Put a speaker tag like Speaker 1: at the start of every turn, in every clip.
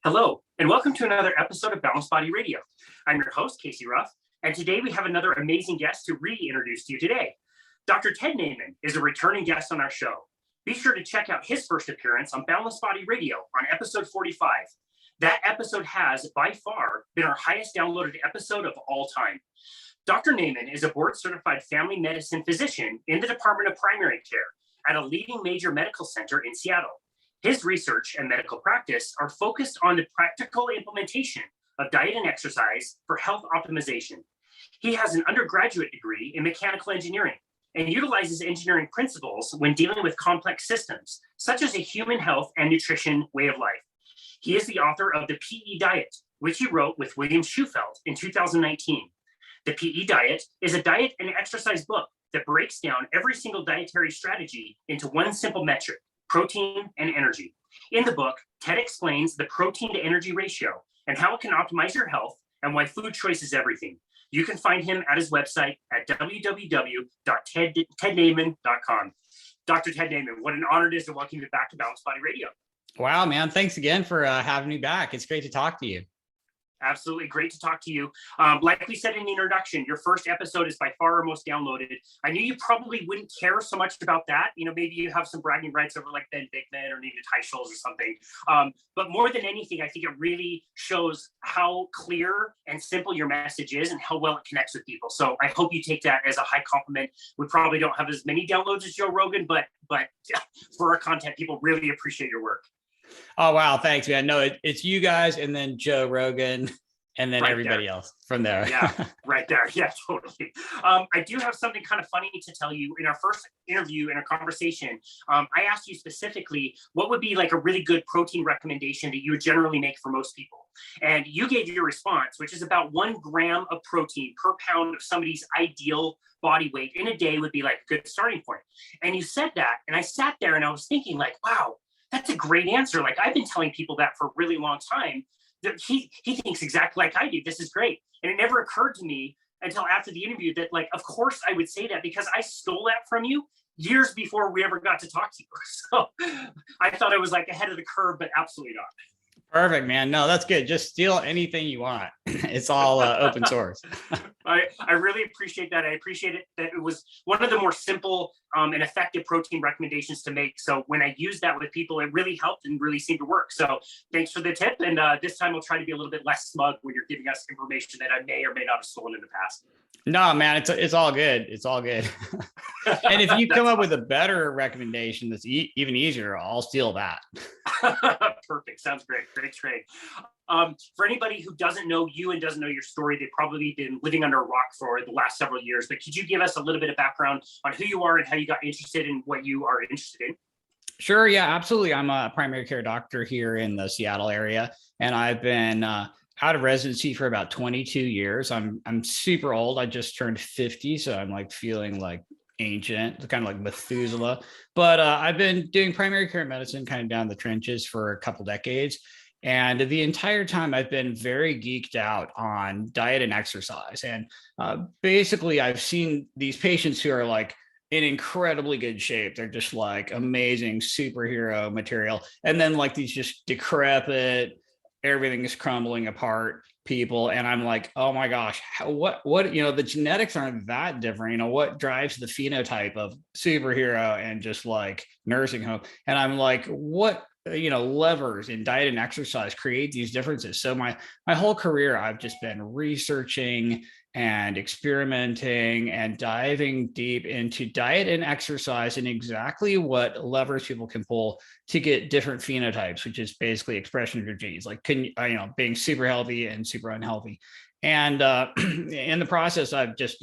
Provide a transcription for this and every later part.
Speaker 1: Hello, and welcome to another episode of Balanced Body Radio. I'm your host, Casey Ruff, and today we have another amazing guest to reintroduce to you today. Dr. Ted Naiman is a returning guest on our show. Be sure to check out his first appearance on Boundless Body Radio on episode 45. That episode has, by far, been our highest downloaded episode of all time. Dr. Naiman is a board-certified family medicine physician in the Department of Primary Care at a leading major medical center in Seattle. His research and medical practice are focused on the practical implementation of diet and exercise for health optimization. He has an undergraduate degree in mechanical engineering and utilizes engineering principles when dealing with complex systems, such as a human health and nutrition way of life. He is the author of the PE Diet, which he wrote with William Shufelt in 2019. The PE Diet is a diet and exercise book that breaks down every single dietary strategy into one simple metric: protein and energy. In the book, Ted explains the protein to energy ratio and how it can optimize your health and why food choice is everything. You can find him at his website at www.tednaiman.com. Dr. Ted Naiman, what an honor it is to welcome you back to Balanced Body Radio.
Speaker 2: Wow, man. Thanks again for having me back. It's great to talk to you.
Speaker 1: Absolutely great to talk to you. Like we said in the introduction, your first episode is by far our most downloaded. I knew you probably wouldn't care so much about that. You know, maybe you have some bragging rights over like Ben Bigman or Nina Teicholz or something. But more than anything, I think it really shows how clear and simple your message is and how well it connects with people. So I hope you take that as a high compliment. We probably don't have as many downloads as Joe Rogan, but for our content, people really appreciate your work.
Speaker 2: Oh, wow. Thanks, man. No, it's you guys and then Joe Rogan and then everybody else from there.
Speaker 1: Yeah, right there. Yeah, totally. I do have something kind of funny to tell you. In our first interview, in our conversation, I asked you specifically, what would be like a really good protein recommendation that you would generally make for most people? And you gave your response, which is about 1 gram of protein per pound of somebody's ideal body weight in a day would be like a good starting point. And you said that, and I sat there and I was thinking like, wow, that's a great answer. Like I've been telling people that for a really long time. That he thinks exactly like I do. This is great. And it never occurred to me until after the interview that like, of course I would say that because I stole that from you years before we ever got to talk to you. So I thought I was like ahead of the curve, but absolutely not.
Speaker 2: Perfect, man. No, that's good. Just steal anything you want. It's all open source.
Speaker 1: I really appreciate that. I appreciate it that it was one of the more simple and effective protein recommendations to make. So when I used that with people, it really helped and really seemed to work. So thanks for the tip. And this time I'll try to be a little bit less smug when you're giving us information that I may or may not have stolen in the past.
Speaker 2: No, man, it's all good. It's all good. And if you come up with a better recommendation that's even easier, I'll steal that.
Speaker 1: Perfect. Sounds great. Great trade. For anybody who doesn't know you and doesn't know your story, they've probably been living under a rock for the last several years. But could you give us a little bit of background on who you are and how you got interested in what you are interested in?
Speaker 2: Sure. Yeah, absolutely. I'm a primary care doctor here in the Seattle area, and I've been out of residency for about 22 years. I'm super old. I just turned 50, so I'm like feeling like ancient, kind of like Methuselah. But I've been doing primary care medicine kind of down the trenches for a couple decades. And the entire time I've been very geeked out on diet and exercise. And basically I've seen these patients who are like in incredibly good shape. They're just like amazing superhero material. And then like these just decrepit, everything is crumbling apart people. And I'm like, oh my gosh, what, the genetics aren't that different. What drives the phenotype of superhero and just like nursing home? And I'm like, what, levers in diet and exercise create these differences? So my whole career, I've just been researching and experimenting and diving deep into diet and exercise and exactly what levers people can pull to get different phenotypes, which is basically expression of your genes, like being super healthy and super unhealthy. And in the process, I've just,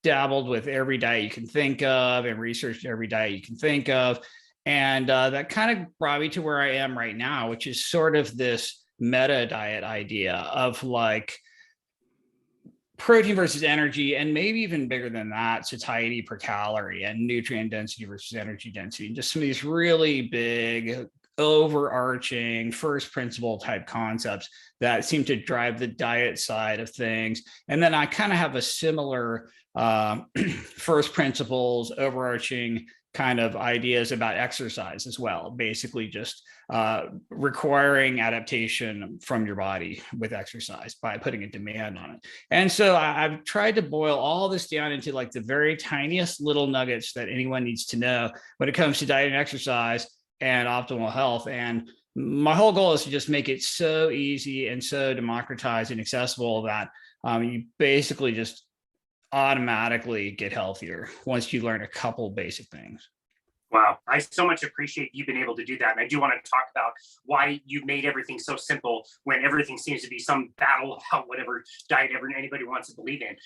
Speaker 2: dabbled with every diet you can think of and researched every diet you can think of. And that kind of brought me to where I am right now, which is sort of this meta diet idea of like protein versus energy, and maybe even bigger than that, satiety per calorie and nutrient density versus energy density, and just some of these really big overarching first principle type concepts that seem to drive the diet side of things. And then I kind of have a similar first principles overarching kind of ideas about exercise as well, basically just requiring adaptation from your body with exercise by putting a demand on it. And so I've tried to boil all this down into like the very tiniest little nuggets that anyone needs to know when it comes to diet and exercise and optimal health. And my whole goal is to just make it so easy and so democratized and accessible that you basically just automatically get healthier once you learn a couple basic things.
Speaker 1: Wow, I so much appreciate you being able to do that. And I do want to talk about why you made everything so simple when everything seems to be some battle about whatever diet anybody wants to believe in.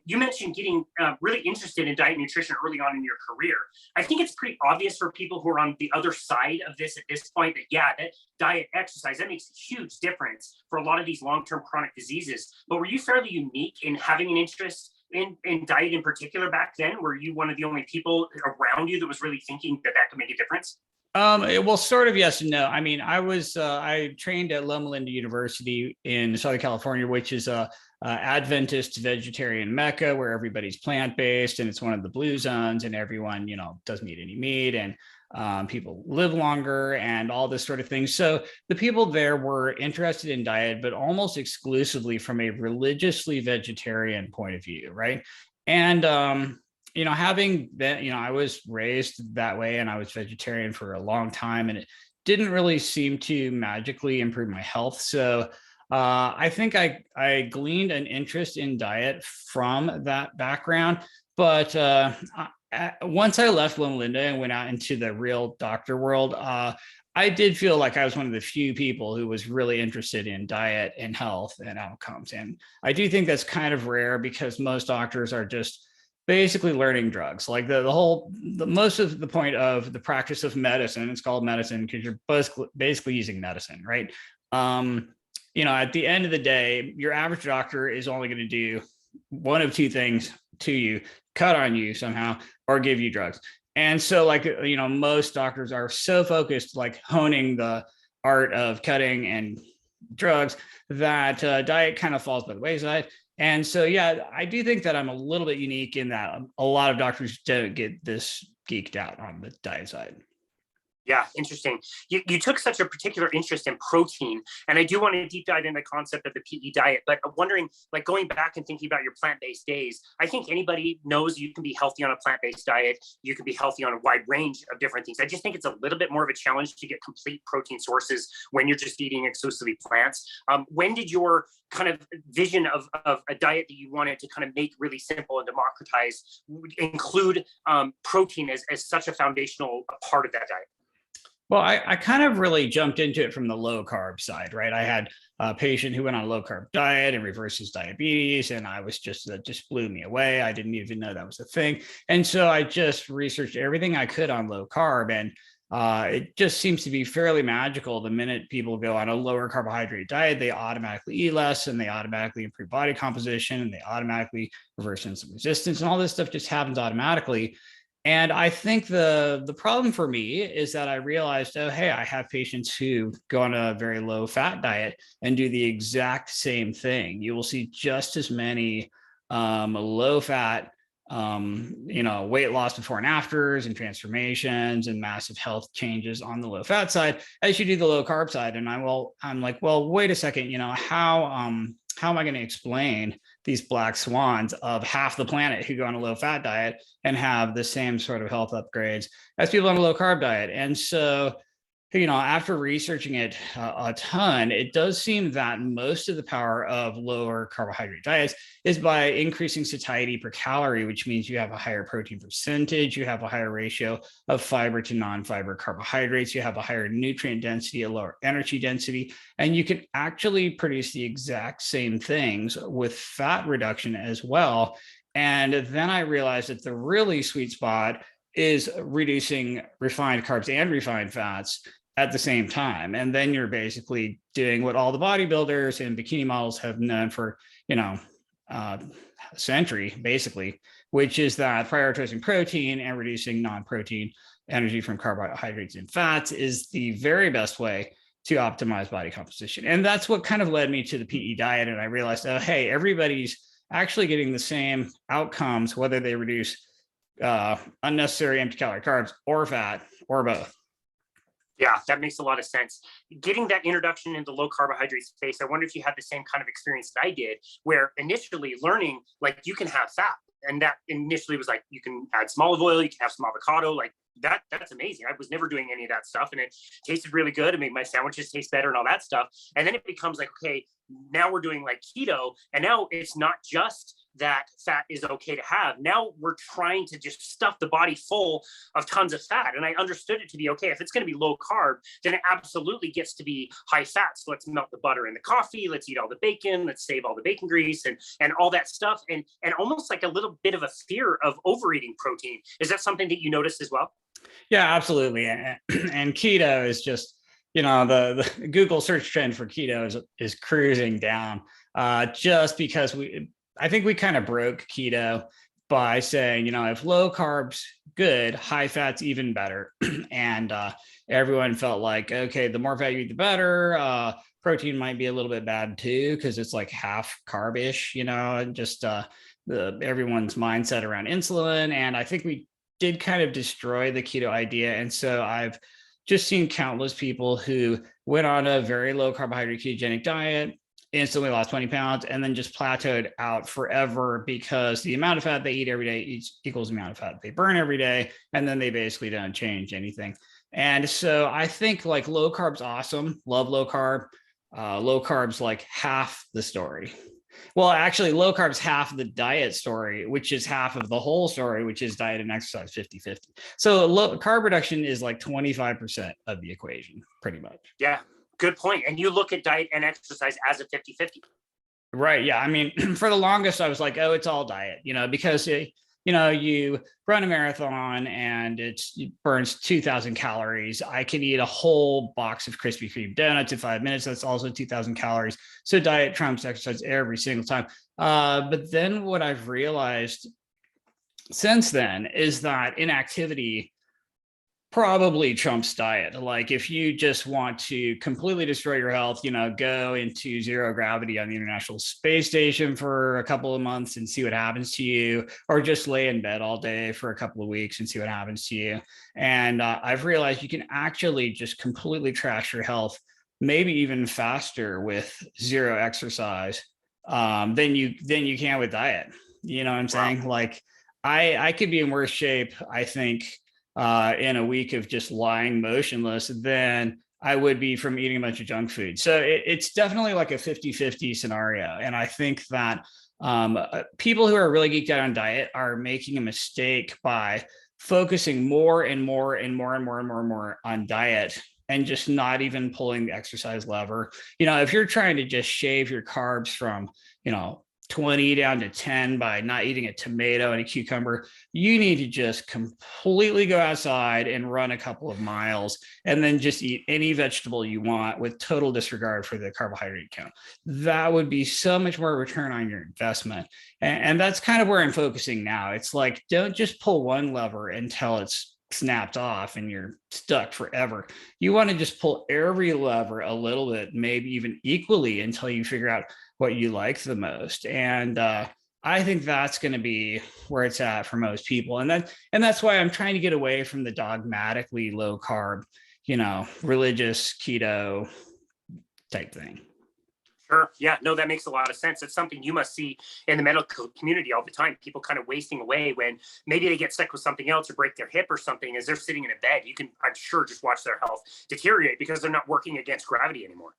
Speaker 1: You mentioned getting really interested in diet and nutrition early on in your career. I think it's pretty obvious for people who are on the other side of this at this point that, yeah, that diet, exercise, that makes a huge difference for a lot of these long-term chronic diseases. But were you fairly unique in having an interest in diet in particular back then? Were you one of the only people around you that was really thinking that could make a difference?
Speaker 2: Well, sort of yes and no. I mean, I trained at Loma Linda University in Southern California, which is a Adventist vegetarian Mecca where everybody's plant-based and it's one of the blue zones and everyone, doesn't eat any meat and people live longer and all this sort of thing. So the people there were interested in diet, but almost exclusively from a religiously vegetarian point of view, right? And having been, I was raised that way and I was vegetarian for a long time and it didn't really seem to magically improve my health. So I think I gleaned an interest in diet from that background. But once I left Loma Linda and went out into the real doctor world, I did feel like I was one of the few people who was really interested in diet and health and outcomes. And I do think that's kind of rare because most doctors are just basically learning drugs. Like most of the point of the practice of medicine, it's called medicine because you're basically using medicine, right? At the end of the day, your average doctor is only going to do one of two things to you: cut on you somehow or give you drugs. And so most doctors are so focused, like honing the art of cutting and drugs, that diet kind of falls by the wayside. And so, yeah, I do think that I'm a little bit unique in that a lot of doctors don't get this geeked out on the diet side.
Speaker 1: Yeah, interesting. You took such a particular interest in protein, and I do want to deep dive into the concept of the PE diet, but I'm wondering, like going back and thinking about your plant-based days, I think anybody knows you can be healthy on a plant-based diet. You can be healthy on a wide range of different things. I just think it's a little bit more of a challenge to get complete protein sources when you're just eating exclusively plants. When did your kind of vision of a diet that you wanted to kind of make really simple and democratize include protein as such a foundational part of that diet?
Speaker 2: Well, I kind of really jumped into it from the low carb side, right? I had a patient who went on a low carb diet and reversed his diabetes, and I was just blew me away. I didn't even know that was a thing. And so I just researched everything I could on low carb, and it just seems to be fairly magical. The minute people go on a lower carbohydrate diet, they automatically eat less and they automatically improve body composition and they automatically reverse insulin resistance, and all this stuff just happens automatically. And I think the problem for me is that I realized, oh, hey, I have patients who go on a very low fat diet and do the exact same thing. You will see just as many low fat, weight loss before and afters and transformations and massive health changes on the low fat side as you do the low carb side. And I'm like, well, wait a second, how am I going to explain these black swans of half the planet who go on a low fat diet and have the same sort of health upgrades as people on a low carb diet? And so, after researching it a ton, it does seem that most of the power of lower carbohydrate diets is by increasing satiety per calorie, which means you have a higher protein percentage, you have a higher ratio of fiber to non-fiber carbohydrates, you have a higher nutrient density, a lower energy density, and you can actually produce the exact same things with fat reduction as well. And then I realized that the really sweet spot is reducing refined carbs and refined fats at the same time. And then you're basically doing what all the bodybuilders and bikini models have known for, a century, basically, which is that prioritizing protein and reducing non-protein energy from carbohydrates and fats is the very best way to optimize body composition. And that's what kind of led me to the PE diet. And I realized, oh, hey, everybody's actually getting the same outcomes, whether they reduce unnecessary empty calorie carbs or fat or both.
Speaker 1: Yeah, that makes a lot of sense. Getting that introduction into low carbohydrate space, I wonder if you had the same kind of experience that I did, where initially learning like you can have fat. And that initially was like, you can add some olive oil, you can have some avocado, like that's amazing. I was never doing any of that stuff. And it tasted really good. It made my sandwiches taste better and all that stuff. And then it becomes like, okay, now we're doing like keto. And now it's not just that fat is okay to have. Now we're trying to just stuff the body full of tons of fat. And I understood it to be okay. If it's going to be low carb, then it absolutely gets to be high fat. So let's melt the butter in the coffee. Let's eat all the bacon. Let's save all the bacon grease and all that stuff. And almost like a little bit of a fear of overeating protein. Is that something that you noticed as well?
Speaker 2: Yeah, absolutely. And keto is just, the Google search trend for keto is cruising down, just because I think we kind of broke keto by saying, if low carbs, good, high fat's even better. And everyone felt like, okay, the more fat you eat, the better. Protein might be a little bit bad too, because it's like half carb-ish, and just everyone's mindset around insulin. And I think we did kind of destroy the keto idea. And so I've just seen countless people who went on a very low carbohydrate ketogenic diet, instantly lost 20 pounds, and then just plateaued out forever because the amount of fat they eat every day equals the amount of fat they burn every day. And then they basically don't change anything. And so I think like low carb's awesome. Love low carb. Low carb's like half the story. Well, actually, low carb's half of the diet story, which is half of the whole story, which is diet and exercise 50-50. So low carb reduction is like 25% of the equation, pretty much.
Speaker 1: Yeah, good point. And you look at diet and exercise as a 50-50.
Speaker 2: Right. Yeah. I mean, for the longest, I was like, oh, it's all diet, because you run a marathon and it burns 2,000 calories. I can eat a whole box of Krispy Kreme donuts in 5 minutes. That's also 2,000 calories. So diet trumps exercise every single time. But then what I've realized since then is that inactivity probably trumps diet. Like if you just want to completely destroy your health, go into zero gravity on the International Space Station for a couple of months and see what happens to you, or just lay in bed all day for a couple of weeks and see what happens to you. And I've realized you can actually just completely trash your health, maybe even faster with zero exercise than you can with diet. You know what I'm saying?
Speaker 1: Wow.
Speaker 2: Like I could be in worse shape, I think, in a week of just lying motionless than I would be from eating a bunch of junk food. So it's definitely like a 50-50 scenario. And I think that people who are really geeked out on diet are making a mistake by focusing more and more and more and more and more and more on diet and just not even pulling the exercise lever. If you're trying to just shave your carbs from, 20 down to 10 by not eating a tomato and a cucumber, you need to just completely go outside and run a couple of miles and then just eat any vegetable you want with total disregard for the carbohydrate count. That would be so much more return on your investment. And that's kind of where I'm focusing now. It's like, don't just pull one lever until it's snapped off and you're stuck forever. You want to just pull every lever a little bit, maybe even equally, until you figure out what you like the most. And I think that's going to be where it's at for most people. And that's why I'm trying to get away from the dogmatically low carb, religious keto type thing.
Speaker 1: Sure. Yeah, no, that makes a lot of sense. It's something you must see in the medical community all the time. People kind of wasting away when maybe they get sick with something else or break their hip or something. As they're sitting in a bed, you can, I'm sure, just watch their health deteriorate because they're not working against gravity anymore.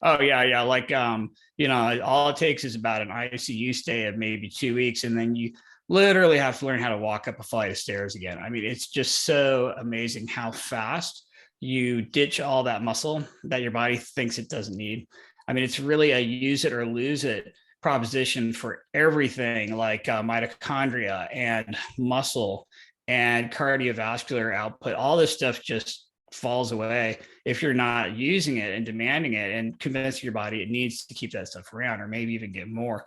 Speaker 2: Oh yeah. Yeah. Like, all it takes is about an ICU stay of maybe 2 weeks. And then you literally have to learn how to walk up a flight of stairs again. I mean, it's just so amazing how fast you ditch all that muscle that your body thinks it doesn't need. I mean, it's really a use it or lose it proposition for everything, like mitochondria and muscle and cardiovascular output. All this stuff just falls away if you're not using it and demanding it and convincing your body it needs to keep that stuff around, or maybe even get more.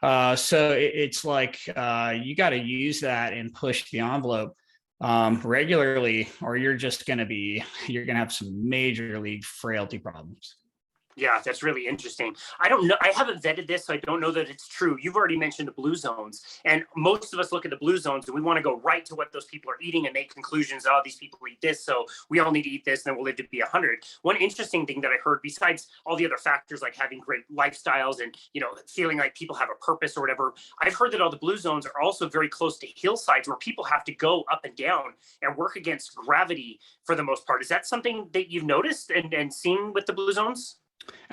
Speaker 2: So it's like you got to use that and push the envelope regularly, or you're going to have some major league frailty problems.
Speaker 1: Yeah, that's really interesting. I don't know. I haven't vetted this, so I don't know that it's true. You've already mentioned the blue zones, and most of us look at the blue zones and we want to go right to what those people are eating and make conclusions. Oh, these people eat this, so we all need to eat this, and then we'll live to be 100. One interesting thing that I heard, besides all the other factors like having great lifestyles and feeling like people have a purpose or whatever, I've heard that all the blue zones are also very close to hillsides where people have to go up and down and work against gravity for the most part. Is that something that you've noticed and seen with the blue zones?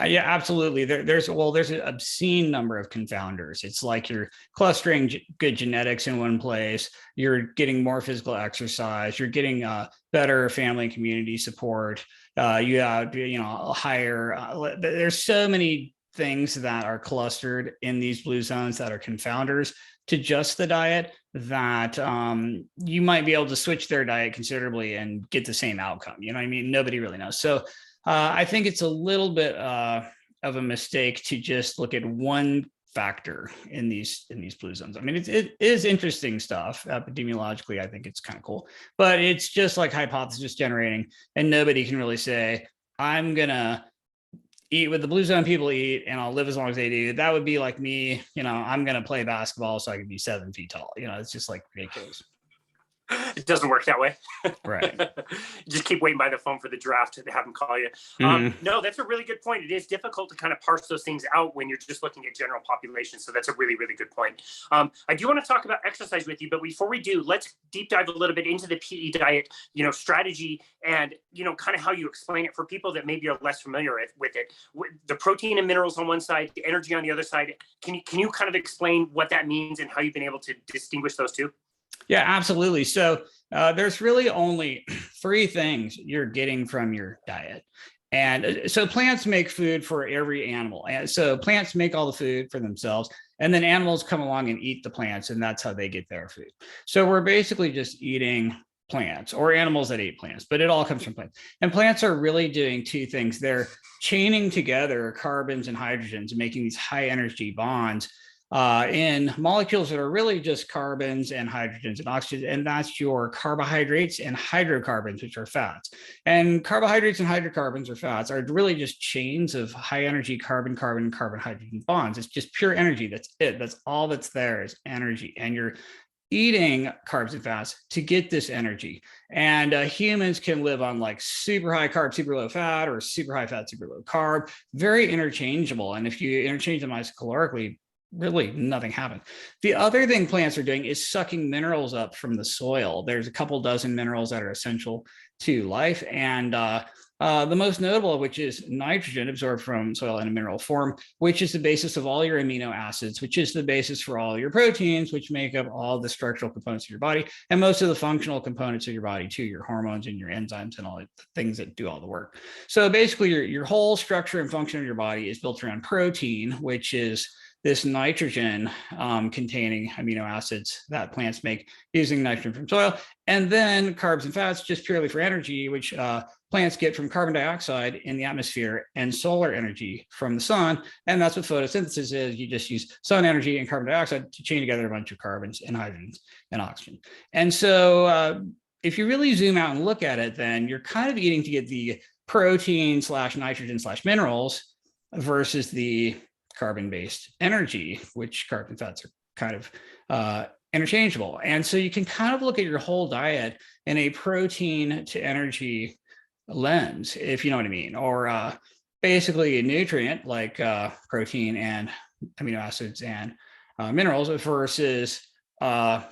Speaker 2: Yeah, absolutely. There's an obscene number of confounders. It's like you're clustering good genetics in one place. You're getting more physical exercise. You're getting better family and community support. You have higher. There's so many things that are clustered in these blue zones that are confounders to just the diet that you might be able to switch their diet considerably and get the same outcome. You know what I mean? Nobody really knows. So I think it's a little bit of a mistake to just look at one factor in these blue zones. I mean, it is interesting stuff. Epidemiologically, I think it's kind of cool, but it's just like hypothesis generating, and nobody can really say, I'm gonna eat what the blue zone people eat and I'll live as long as they do. That would be like me, I'm gonna play basketball so I can be 7 feet tall. It's just like ridiculous.
Speaker 1: It doesn't work that way.
Speaker 2: Right.
Speaker 1: Just keep waiting by the phone for the draft to have them call you. No, that's a really good point. It is difficult to kind of parse those things out when you're just looking at general population. So that's a really, really good point. I do want to talk about exercise with you, but before we do, let's deep dive a little bit into the PE diet, strategy and, kind of how you explain it for people that maybe are less familiar with it. The protein and minerals on one side, the energy on the other side. Can you kind of explain what that means and how you've been able to distinguish those two?
Speaker 2: Yeah, absolutely. So there's really only 3 things you're getting from your diet. And so plants make food for every animal. And so plants make all the food for themselves, and then animals come along and eat the plants, and that's how they get their food. So we're basically just eating plants or animals that eat plants, but it all comes from plants. And plants are really doing 2 things. They're chaining together carbons and hydrogens and making these high energy bonds in molecules that are really just carbons and hydrogens and oxygen, and that's your carbohydrates and hydrocarbons, which are fats. And carbohydrates and hydrocarbons or fats are really just chains of high energy carbon, hydrogen bonds. It's just pure energy. That's it. That's all that's there is energy. And you're eating carbs and fats to get this energy. And humans can live on like super high carb, super low fat, or super high fat, super low carb, very interchangeable. And if you interchange them isocalorically, really nothing happens. The other thing plants are doing is sucking minerals up from the soil. There's a couple dozen minerals that are essential to life. And the most notable of which is nitrogen absorbed from soil in a mineral form, which is the basis of all your amino acids, which is the basis for all your proteins, which make up all the structural components of your body and most of the functional components of your body too, your hormones and your enzymes and all the things that do all the work. So basically your whole structure and function of your body is built around protein, which is this nitrogen containing amino acids that plants make using nitrogen from soil, and then carbs and fats just purely for energy, which plants get from carbon dioxide in the atmosphere and solar energy from the sun. And that's what photosynthesis is. You just use sun energy and carbon dioxide to chain together a bunch of carbons and hydrogens and oxygen. And so if you really zoom out and look at it, then you're kind of eating to get the protein / nitrogen / minerals versus the carbon-based energy, which carbs and fats are kind of interchangeable. And so you can kind of look at your whole diet in a protein to energy lens, if you know what I mean, or basically a nutrient like protein and amino acids and minerals versus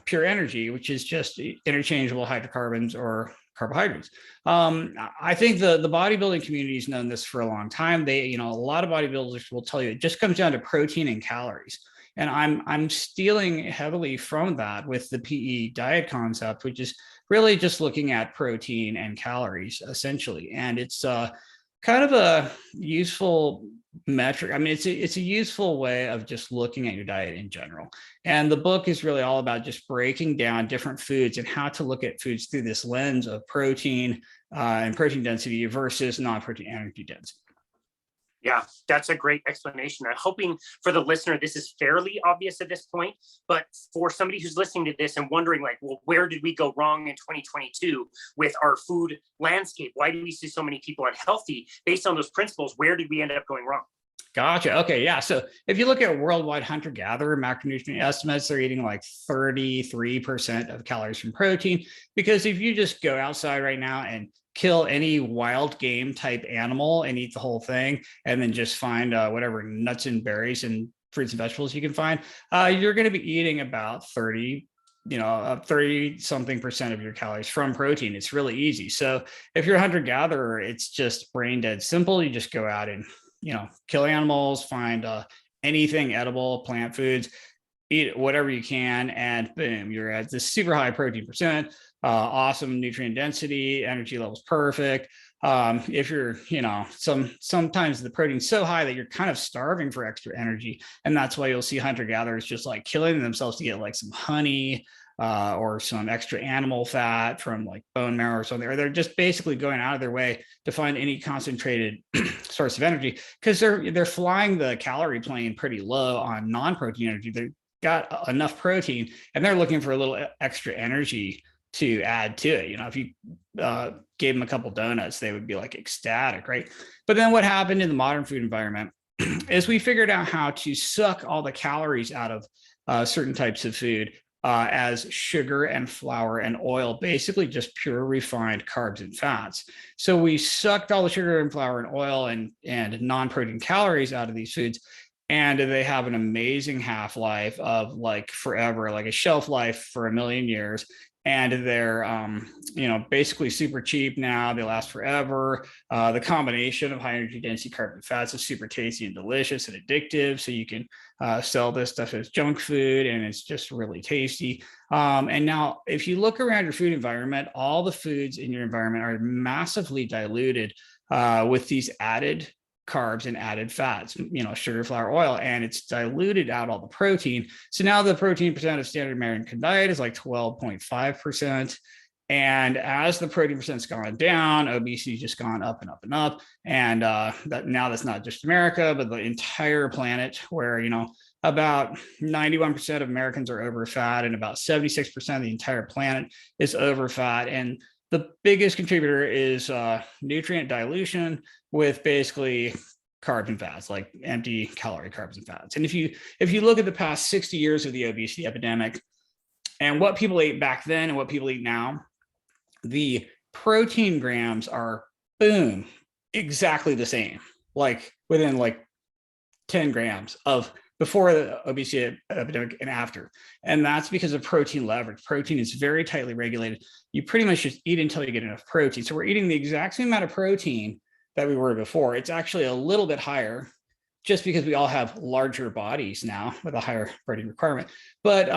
Speaker 2: pure energy, which is just interchangeable hydrocarbons or carbohydrates. I think the bodybuilding community has known this for a long time. A lot of bodybuilders will tell you it just comes down to protein and calories. And I'm stealing heavily from that with the PE diet concept, which is really just looking at protein and calories essentially. And it's kind of a useful metric. I mean, it's a useful way of just looking at your diet in general. And the book is really all about just breaking down different foods and how to look at foods through this lens of protein and protein density versus non-protein energy density.
Speaker 1: Yeah, that's a great explanation. I'm hoping for the listener, this is fairly obvious at this point, but for somebody who's listening to this and wondering like, well, where did we go wrong in 2022 with our food landscape? Why do we see so many people unhealthy based on those principles? Where did we end up going wrong?
Speaker 2: Gotcha. Okay. Yeah. So if you look at worldwide hunter-gatherer macronutrient estimates, they're eating like 33% of calories from protein. Because if you just go outside right now and kill any wild game type animal and eat the whole thing, and then just find whatever nuts and berries and fruits and vegetables you can find, you're going to be eating about 30 something percent of your calories from protein. It's really easy. So if you're a hunter gatherer, it's just brain dead simple. You just go out and kill animals, find anything edible, plant foods, eat whatever you can, and boom, you're at this super high protein percent, awesome nutrient density, energy levels perfect. If you're, sometimes the protein's so high that you're kind of starving for extra energy, and that's why you'll see hunter gatherers just like killing themselves to get like some honey, or some extra animal fat from like bone marrow or something, or they're just basically going out of their way to find any concentrated source of energy, because they're flying the calorie plane pretty low on non-protein energy. They've got enough protein and they're looking for a little extra energy to add to it. If you gave them a couple donuts, they would be like ecstatic, right? But then what happened in the modern food environment is we figured out how to suck all the calories out of certain types of food as sugar and flour and oil, basically just pure refined carbs and fats. So we sucked all the sugar and flour and oil and non-protein calories out of these foods, and they have an amazing half-life of like forever, like a shelf life for 1,000,000 years. And they're, basically super cheap now. They last forever. The combination of high energy density carbs and fats is super tasty and delicious and addictive. So you can sell this stuff as junk food, and it's just really tasty. And now, if you look around your food environment, all the foods in your environment are massively diluted with these added carbs and added fats, sugar, flour, oil, and it's diluted out all the protein. So now the protein percent of standard American diet is like 12.5%. And as the protein percent's gone down, obesity just gone up and up and up. And that's not just America, but the entire planet, where, about 91% of Americans are over fat, and about 76% of the entire planet is over fat. And the biggest contributor is nutrient dilution with basically carbs and fats, like empty calorie carbs and fats. And if you look at the past 60 years of the obesity epidemic and what people ate back then and what people eat now, the protein grams are, boom, exactly the same, like within like 10 grams of before the obesity epidemic and after. And that's because of protein leverage. Protein is very tightly regulated. You pretty much just eat until you get enough protein. So we're eating the exact same amount of protein that we were before. It's actually a little bit higher, just because we all have larger bodies now with a higher protein requirement. But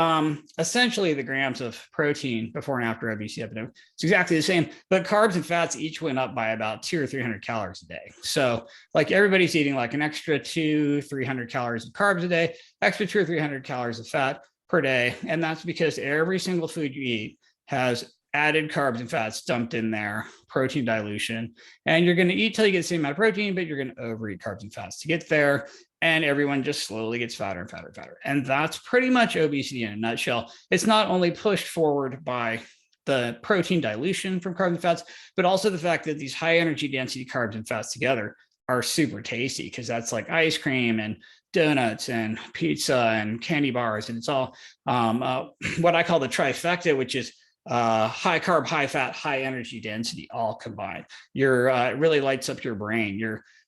Speaker 2: essentially the grams of protein before and after obesity epidemic, it's exactly the same, but carbs and fats each went up by about 200 or 300 calories a day. So like everybody's eating like an extra 200-300 calories of carbs a day, extra 200 or 300 calories of fat per day. And that's because every single food you eat has added carbs and fats dumped in there, protein dilution, and you're going to eat till you get the same amount of protein, but you're going to overeat carbs and fats to get there. And everyone just slowly gets fatter and fatter and fatter. And that's pretty much obesity in a nutshell. It's not only pushed forward by the protein dilution from carbs and fats, but also the fact that these high energy density carbs and fats together are super tasty, because that's like ice cream and donuts and pizza and candy bars. And it's all what I call the trifecta, which is high carb, high fat, high energy density, all combined. It really lights up your brain.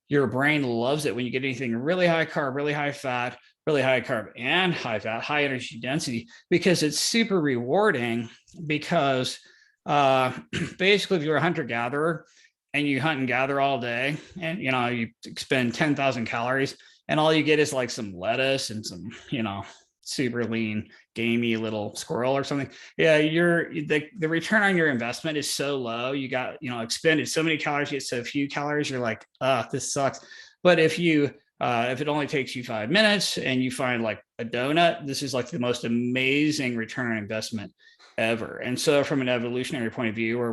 Speaker 2: Your brain loves it when you get anything really high carb, really high fat, really high carb and high fat, high energy density, because it's super rewarding. Because basically, if you're a hunter gatherer and you hunt and gather all day, and you expend 10,000 calories, and all you get is like some lettuce and some super lean, gamey little squirrel or something. Yeah, the return on your investment is so low. You got, expended so many calories, you get so few calories. You're like, this sucks. But if it only takes you 5 minutes and you find like a donut, this is like the most amazing return on investment ever. And so from an evolutionary point of view, where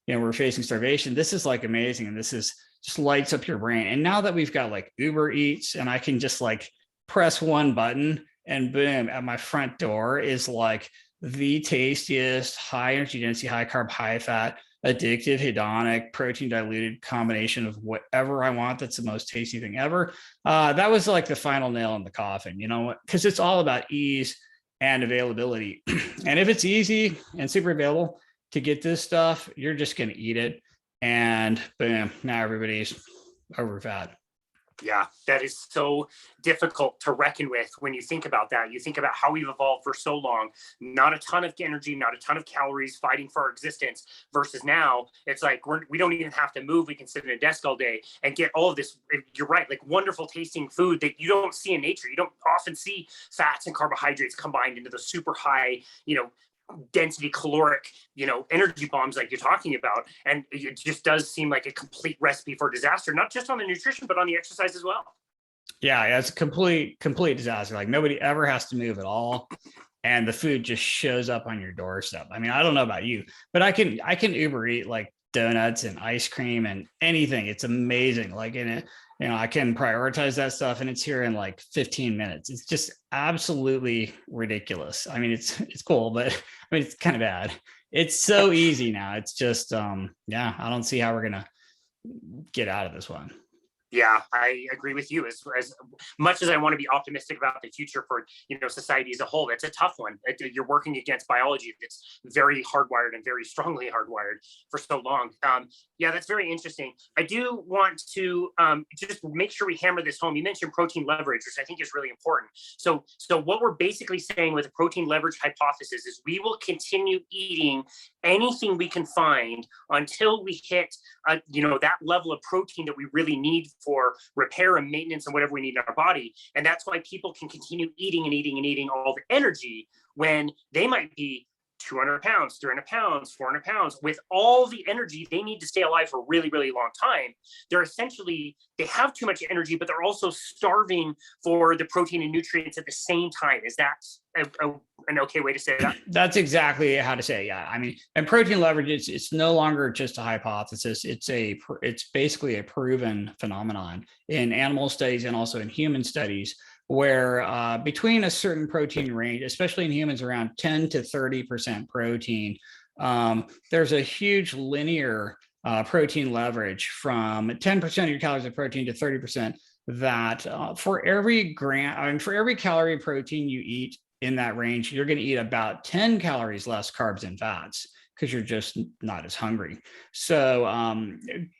Speaker 2: we're facing starvation, this is like amazing. And this is just lights up your brain. And now that we've got like Uber Eats and I can just like press one button and boom, at my front door is like the tastiest, high energy density, high carb, high fat, addictive, hedonic, protein diluted combination of whatever I want. That's the most tasty thing ever. That was like the final nail in the coffin, you know, because it's all about ease and availability. And if it's easy and super available to get this stuff, you're just going to eat it. And boom, now everybody's over fat.
Speaker 1: Yeah, that is so difficult to reckon with when you think about that. You think about how we've evolved for so long, not a ton of energy, not a ton of calories fighting for our existence, versus now it's like we don't even have to move. We can sit at a desk all day and get all of this, you're right, like wonderful tasting food that you don't see in nature. You don't often see fats and carbohydrates combined into the super high, density caloric, energy bombs like you're talking about. And it just does seem like a complete recipe for disaster, not just on the nutrition, but on the exercise as well.
Speaker 2: Yeah, it's a complete disaster. Like nobody ever has to move at all. And the food just shows up on your doorstep. I mean, I don't know about you, but I can Uber eat like donuts and ice cream and anything. It's amazing. Like in it, I can prioritize that stuff and it's here in like 15 minutes. It's just absolutely ridiculous. I mean, it's cool, but I mean, it's kind of bad. It's so easy now. It's just, I don't see how we're going to get out of this one.
Speaker 1: Yeah, I agree with you. As much as I want to be optimistic about the future for society as a whole, it's a tough one. You're working against biology that's very hardwired and very strongly hardwired for so long. Yeah, that's very interesting. I do want to just make sure we hammer this home. You mentioned protein leverage, which I think is really important. So what we're basically saying with the protein leverage hypothesis is we will continue eating anything we can find until we hit that level of protein that we really need for repair and maintenance and whatever we need in our body. And that's why people can continue eating and eating and eating all the energy when they might be 200 pounds, 300 pounds, 400 pounds, with all the energy they need to stay alive for a really, really long time. They have too much energy, but they're also starving for the protein and nutrients at the same time. Is that an okay way to say that?
Speaker 2: That's exactly how to say it. Yeah. I mean, and protein leverage, it's no longer just a hypothesis. It's basically a proven phenomenon in animal studies and also in human studies, where between a certain protein range, especially in humans, around 10 to 30% protein, there's a huge linear protein leverage from 10% of your calories of protein to 30%. That for every calorie of protein you eat in that range, you're going to eat about 10 calories less carbs and fats because you're just not as hungry. So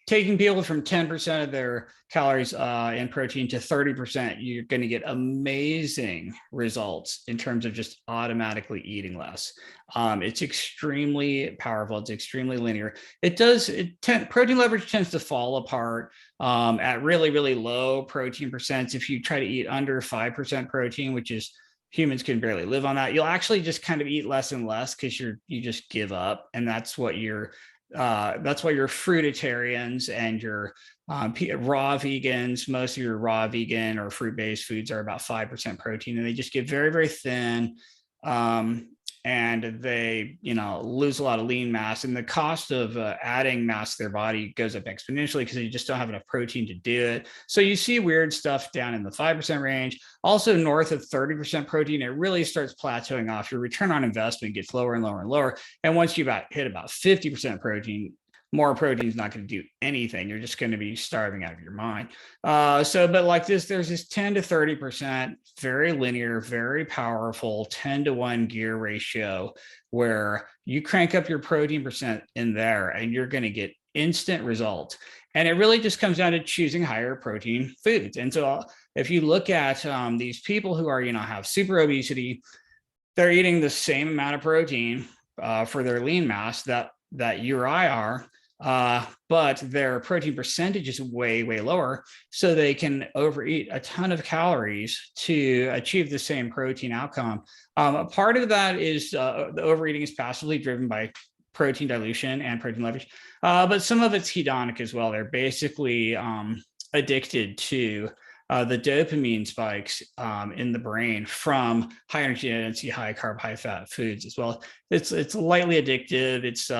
Speaker 2: taking people from 10% of their calories in protein to 30%, you're going to get amazing results in terms of just automatically eating less. It's extremely powerful. It's extremely linear. Protein leverage tends to fall apart at really, really low protein percents. If you try to eat under 5% protein, which is humans can barely live on that, you'll actually just kind of eat less and less because you just give up. And that's why your fruitarians and your raw vegans, most of your raw vegan or fruit-based foods are about 5% protein, and they just get very, very thin. And they, lose a lot of lean mass, and the cost of adding mass to their body goes up exponentially because you just don't have enough protein to do it. So you see weird stuff down in the 5% range, also north of 30% protein. It really starts plateauing off. Your return on investment gets lower and lower and lower. And once you hit about 50% protein, more protein is not going to do anything. You're just going to be starving out of your mind. But like this, there's this 10 to 30%, very linear, very powerful 10-to-1 gear ratio where you crank up your protein percent in there and you're going to get instant results. And it really just comes down to choosing higher protein foods. And so if you look at these people who are, have super obesity, they're eating the same amount of protein for their lean mass that you or I are. But their protein percentage is way, way lower. So they can overeat a ton of calories to achieve the same protein outcome. Part of that is the overeating is passively driven by protein dilution and protein leverage. But some of it's hedonic as well. They're basically addicted to the dopamine spikes in the brain from high energy density, high carb, high fat foods as well. It's lightly addictive. It's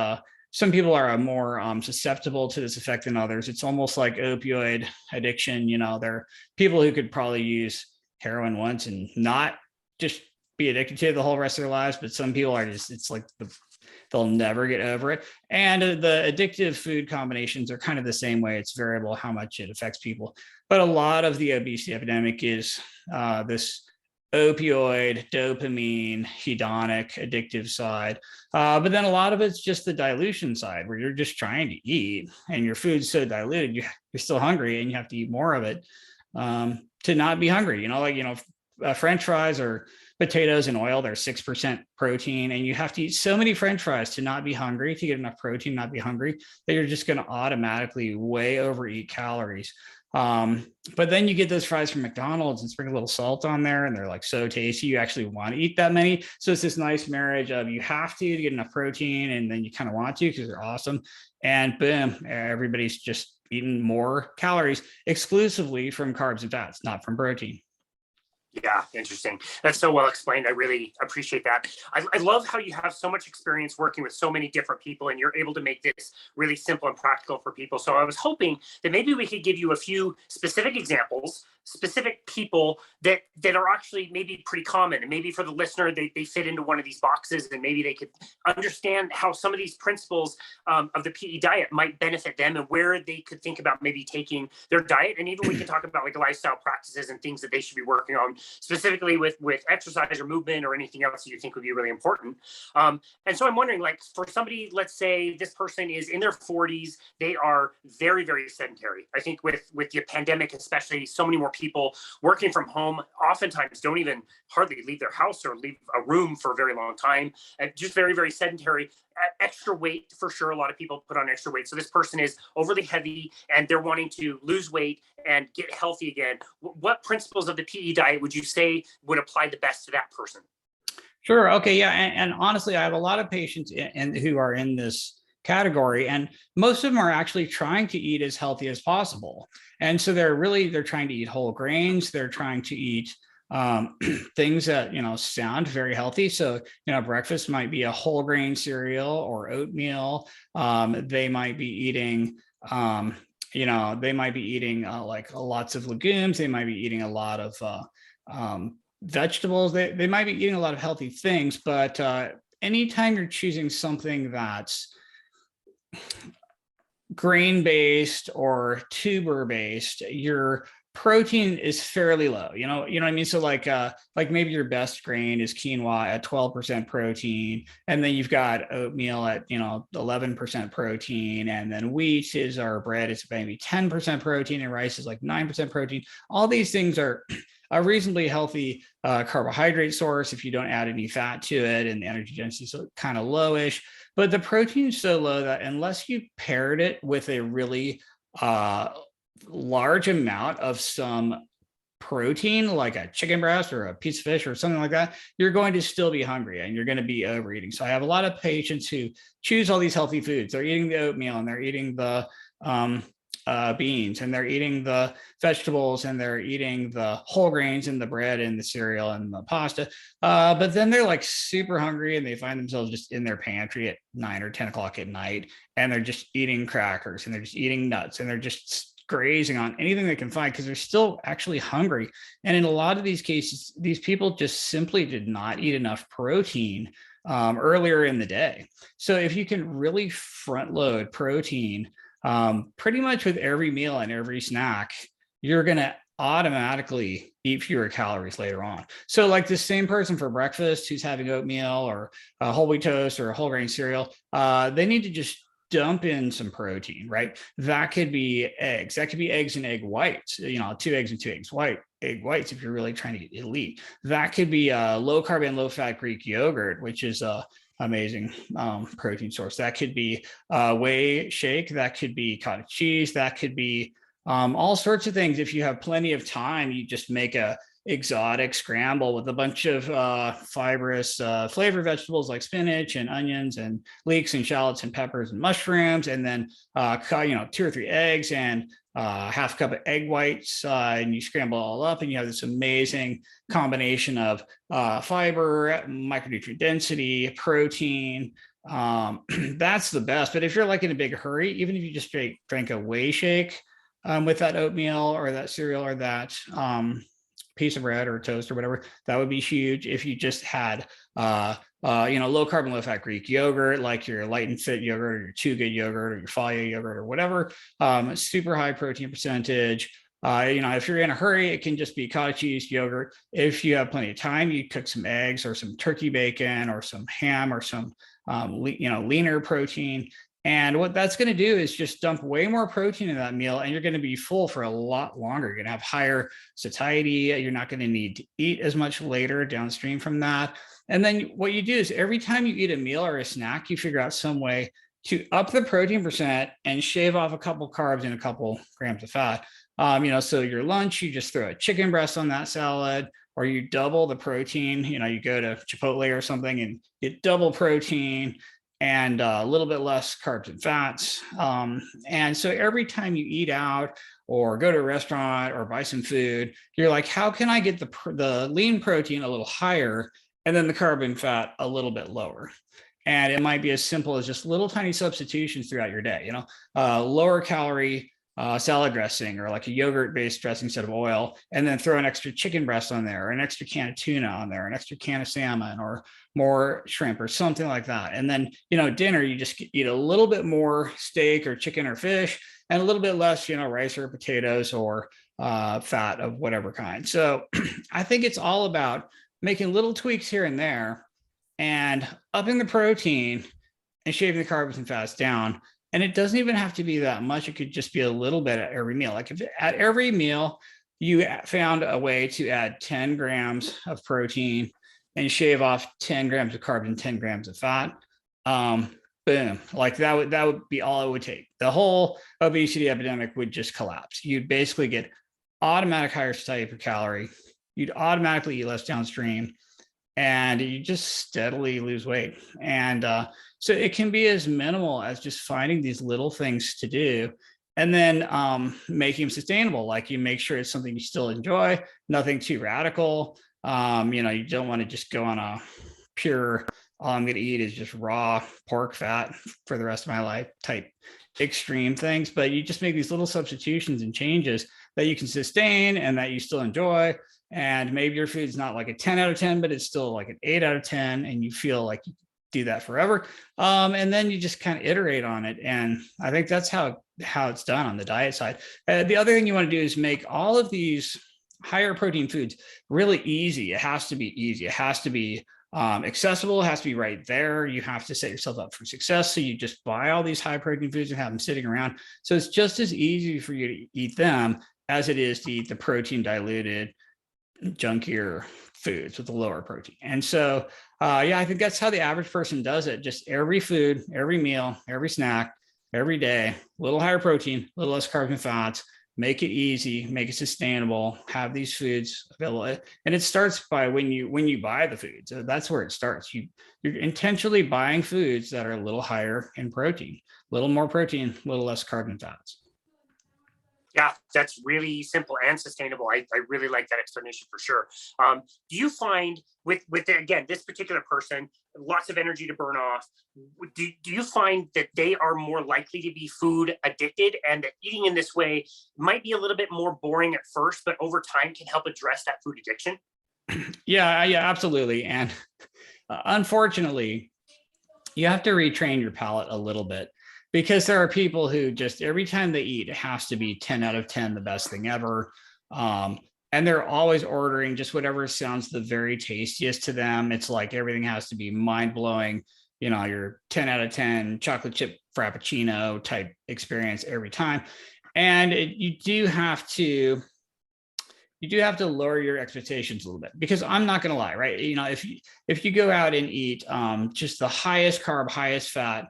Speaker 2: some people are more susceptible to this effect than others. It's almost like opioid addiction. There are people who could probably use heroin once and not just be addicted to it the whole rest of their lives, but some people are just, it's like they'll never get over it. And the addictive food combinations are kind of the same way. It's variable how much it affects people. But a lot of the obesity epidemic is this opioid, dopamine, hedonic, addictive side. But then a lot of it's just the dilution side where you're just trying to eat and your food's so diluted, you're still hungry and you have to eat more of it to not be hungry. French fries or potatoes and oil, they're 6% protein, and you have to eat so many French fries to not be hungry, to get enough protein, not be hungry, that you're just going to automatically way overeat calories. But then you get those fries from McDonald's and sprinkle a little salt on there, and they're like so tasty. You actually want to eat that many. So it's this nice marriage of you have to get enough protein, and then you kind of want to because they're awesome. And boom, everybody's just eating more calories exclusively from carbs and fats, not from protein.
Speaker 1: Yeah, interesting. That's so well explained. I really appreciate that. I love how you have so much experience working with so many different people, and you're able to make this really simple and practical for people. So I was hoping that maybe we could give you a few specific examples, specific people that are actually maybe pretty common, and maybe for the listener, they fit into one of these boxes, and maybe they could understand how some of these principles of the PE diet might benefit them, and where they could think about maybe taking their diet. And even we can talk about like lifestyle practices and things that they should be working on, specifically with exercise or movement or anything else that you think would be really important. And so I'm wondering, like, for somebody, let's say this person is in their 40s, they are very, very sedentary. I think with the pandemic, especially, so many more people working from home oftentimes don't even hardly leave their house or leave a room for a very long time, and just very, very sedentary. Extra weight, for sure. A lot of people put on extra weight. So this person is overly heavy and they're wanting to lose weight and get healthy again. What principles of the PE diet would you say would apply the best to that person?
Speaker 2: Sure. Okay. Yeah. And honestly, I have a lot of patients who are in this category, and most of them are actually trying to eat as healthy as possible. And so they're trying to eat whole grains. They're trying to eat things that, sound very healthy. So, breakfast might be a whole grain cereal or oatmeal. They might be eating, like lots of legumes. They might be eating a lot of vegetables. They might be eating a lot of healthy things, but anytime you're choosing something that's grain-based or tuber-based, your protein is fairly low. You know what I mean? So like maybe your best grain is quinoa at 12% protein, and then you've got oatmeal at 11% protein, and then wheat is our bread, it's maybe 10% protein, and rice is like 9% protein. All these things are a reasonably healthy carbohydrate source if you don't add any fat to it, and the energy density is kind of lowish. But the protein is so low that unless you paired it with a really large amount of some protein, like a chicken breast or a piece of fish or something like that, you're going to still be hungry and you're going to be overeating. So I have a lot of patients who choose all these healthy foods. They're eating the oatmeal, and they're eating the beans, and they're eating the vegetables, and they're eating the whole grains and the bread and the cereal and the pasta. But then they're like super hungry, and they find themselves just in their pantry at 9 or 10 o'clock at night, and they're just eating crackers, and they're just eating nuts, and they're just grazing on anything they can find because they're still actually hungry. And in a lot of these cases, these people just simply did not eat enough protein earlier in the day. So if you can really front load protein pretty much with every meal and every snack, you're going to automatically eat fewer calories later on. So like the same person for breakfast who's having oatmeal or a whole wheat toast or a whole grain cereal, they need to just dump in some protein, right? That could be eggs. That could be eggs and egg whites, 2 eggs and 2 egg whites if you're really trying to get elite. That could be a low carb and low fat Greek yogurt, which is a amazing protein source. That could be whey shake. That could be cottage cheese. That could be all sorts of things. If you have plenty of time, you just make a exotic scramble with a bunch of fibrous flavor vegetables like spinach and onions and leeks and shallots and peppers and mushrooms, and then 2 or 3 eggs and half cup of egg whites, and you scramble it all up, and you have this amazing combination of fiber, micronutrient density, protein. That's the best. But if you're like in a big hurry, even if you just drank a whey shake with that oatmeal or that cereal or that piece of bread or toast or whatever, that would be huge. If you just had low carb and low fat Greek yogurt, like your Light and Fit yogurt or your Too Good yogurt or your Falia yogurt or whatever, super high protein percentage. If you're in a hurry, it can just be cottage cheese, yogurt. If you have plenty of time, you cook some eggs or some turkey bacon or some ham or some leaner protein. And what that's going to do is just dump way more protein in that meal, and you're going to be full for a lot longer. You're going to have higher satiety. You're not going to need to eat as much later downstream from that. And then what you do is every time you eat a meal or a snack, you figure out some way to up the protein percent and shave off a couple carbs and a couple grams of fat. So your lunch, you just throw a chicken breast on that salad, or you double the protein. You go to Chipotle or something and get double protein and a little bit less carbs and fats. And so every time you eat out or go to a restaurant or buy some food, you're like, how can I get the lean protein a little higher and then the carb and fat a little bit lower? And it might be as simple as just little tiny substitutions throughout your day, lower calorie salad dressing, or like a yogurt based dressing instead of oil, and then throw an extra chicken breast on there, or an extra can of tuna on there, an extra can of salmon, or more shrimp or something like that. And then, dinner, you just eat a little bit more steak or chicken or fish and a little bit less, rice or potatoes or fat of whatever kind. So I think it's all about making little tweaks here and there and upping the protein and shaving the carbs and fats down. And it doesn't even have to be that much. It could just be a little bit at every meal. Like if at every meal you found a way to add 10 grams of protein and shave off 10 grams of carbs and 10 grams of fat, boom, like that would be all it would take. The whole obesity epidemic would just collapse. You'd basically get automatic higher satiety per calorie. You'd automatically eat less downstream, and you just steadily lose weight. And so it can be as minimal as just finding these little things to do, and then making them sustainable. Like you make sure it's something you still enjoy, nothing too radical. You don't want to just go on a pure, all I'm going to eat is just raw pork fat for the rest of my life type extreme things, but you just make these little substitutions and changes that you can sustain and that you still enjoy. And maybe your food's not like a 10 out of 10, but it's still like an 8 out of 10. And you feel like you do that forever. And then you just kind of iterate on it. And I think that's how it's done on the diet side. The other thing you want to do is make all of these higher protein foods really easy. It has to be easy. It has to be accessible. It has to be right there. You have to set yourself up for success. So you just buy all these high protein foods and have them sitting around. So it's just as easy for you to eat them as it is to eat the protein diluted, junkier foods with the lower protein. And so, I think that's how the average person does it. Just every food, every meal, every snack, every day, a little higher protein, a little less carbs and fats, make it easy, make it sustainable, have these foods available. And it starts by when you buy the foods. So that's where it starts. You're intentionally buying foods that are a little higher in protein, a little more protein, a little less carbs and fats.
Speaker 1: Yeah, that's really simple and sustainable. I really like that explanation for sure. Do you find with again, this particular person, lots of energy to burn off, do you find that they are more likely to be food addicted, and that eating in this way might be a little bit more boring at first, but over time can help address that food addiction?
Speaker 2: Yeah, absolutely. And unfortunately, you have to retrain your palate a little bit, because there are people who just every time they eat, it has to be 10 out of 10, the best thing ever. And they're always ordering just whatever sounds the very tastiest to them. It's like everything has to be mind blowing, your 10 out of 10 chocolate chip Frappuccino type experience every time. And you do have to lower your expectations a little bit, because I'm not going to lie, right? If you go out and eat just the highest carb, highest fat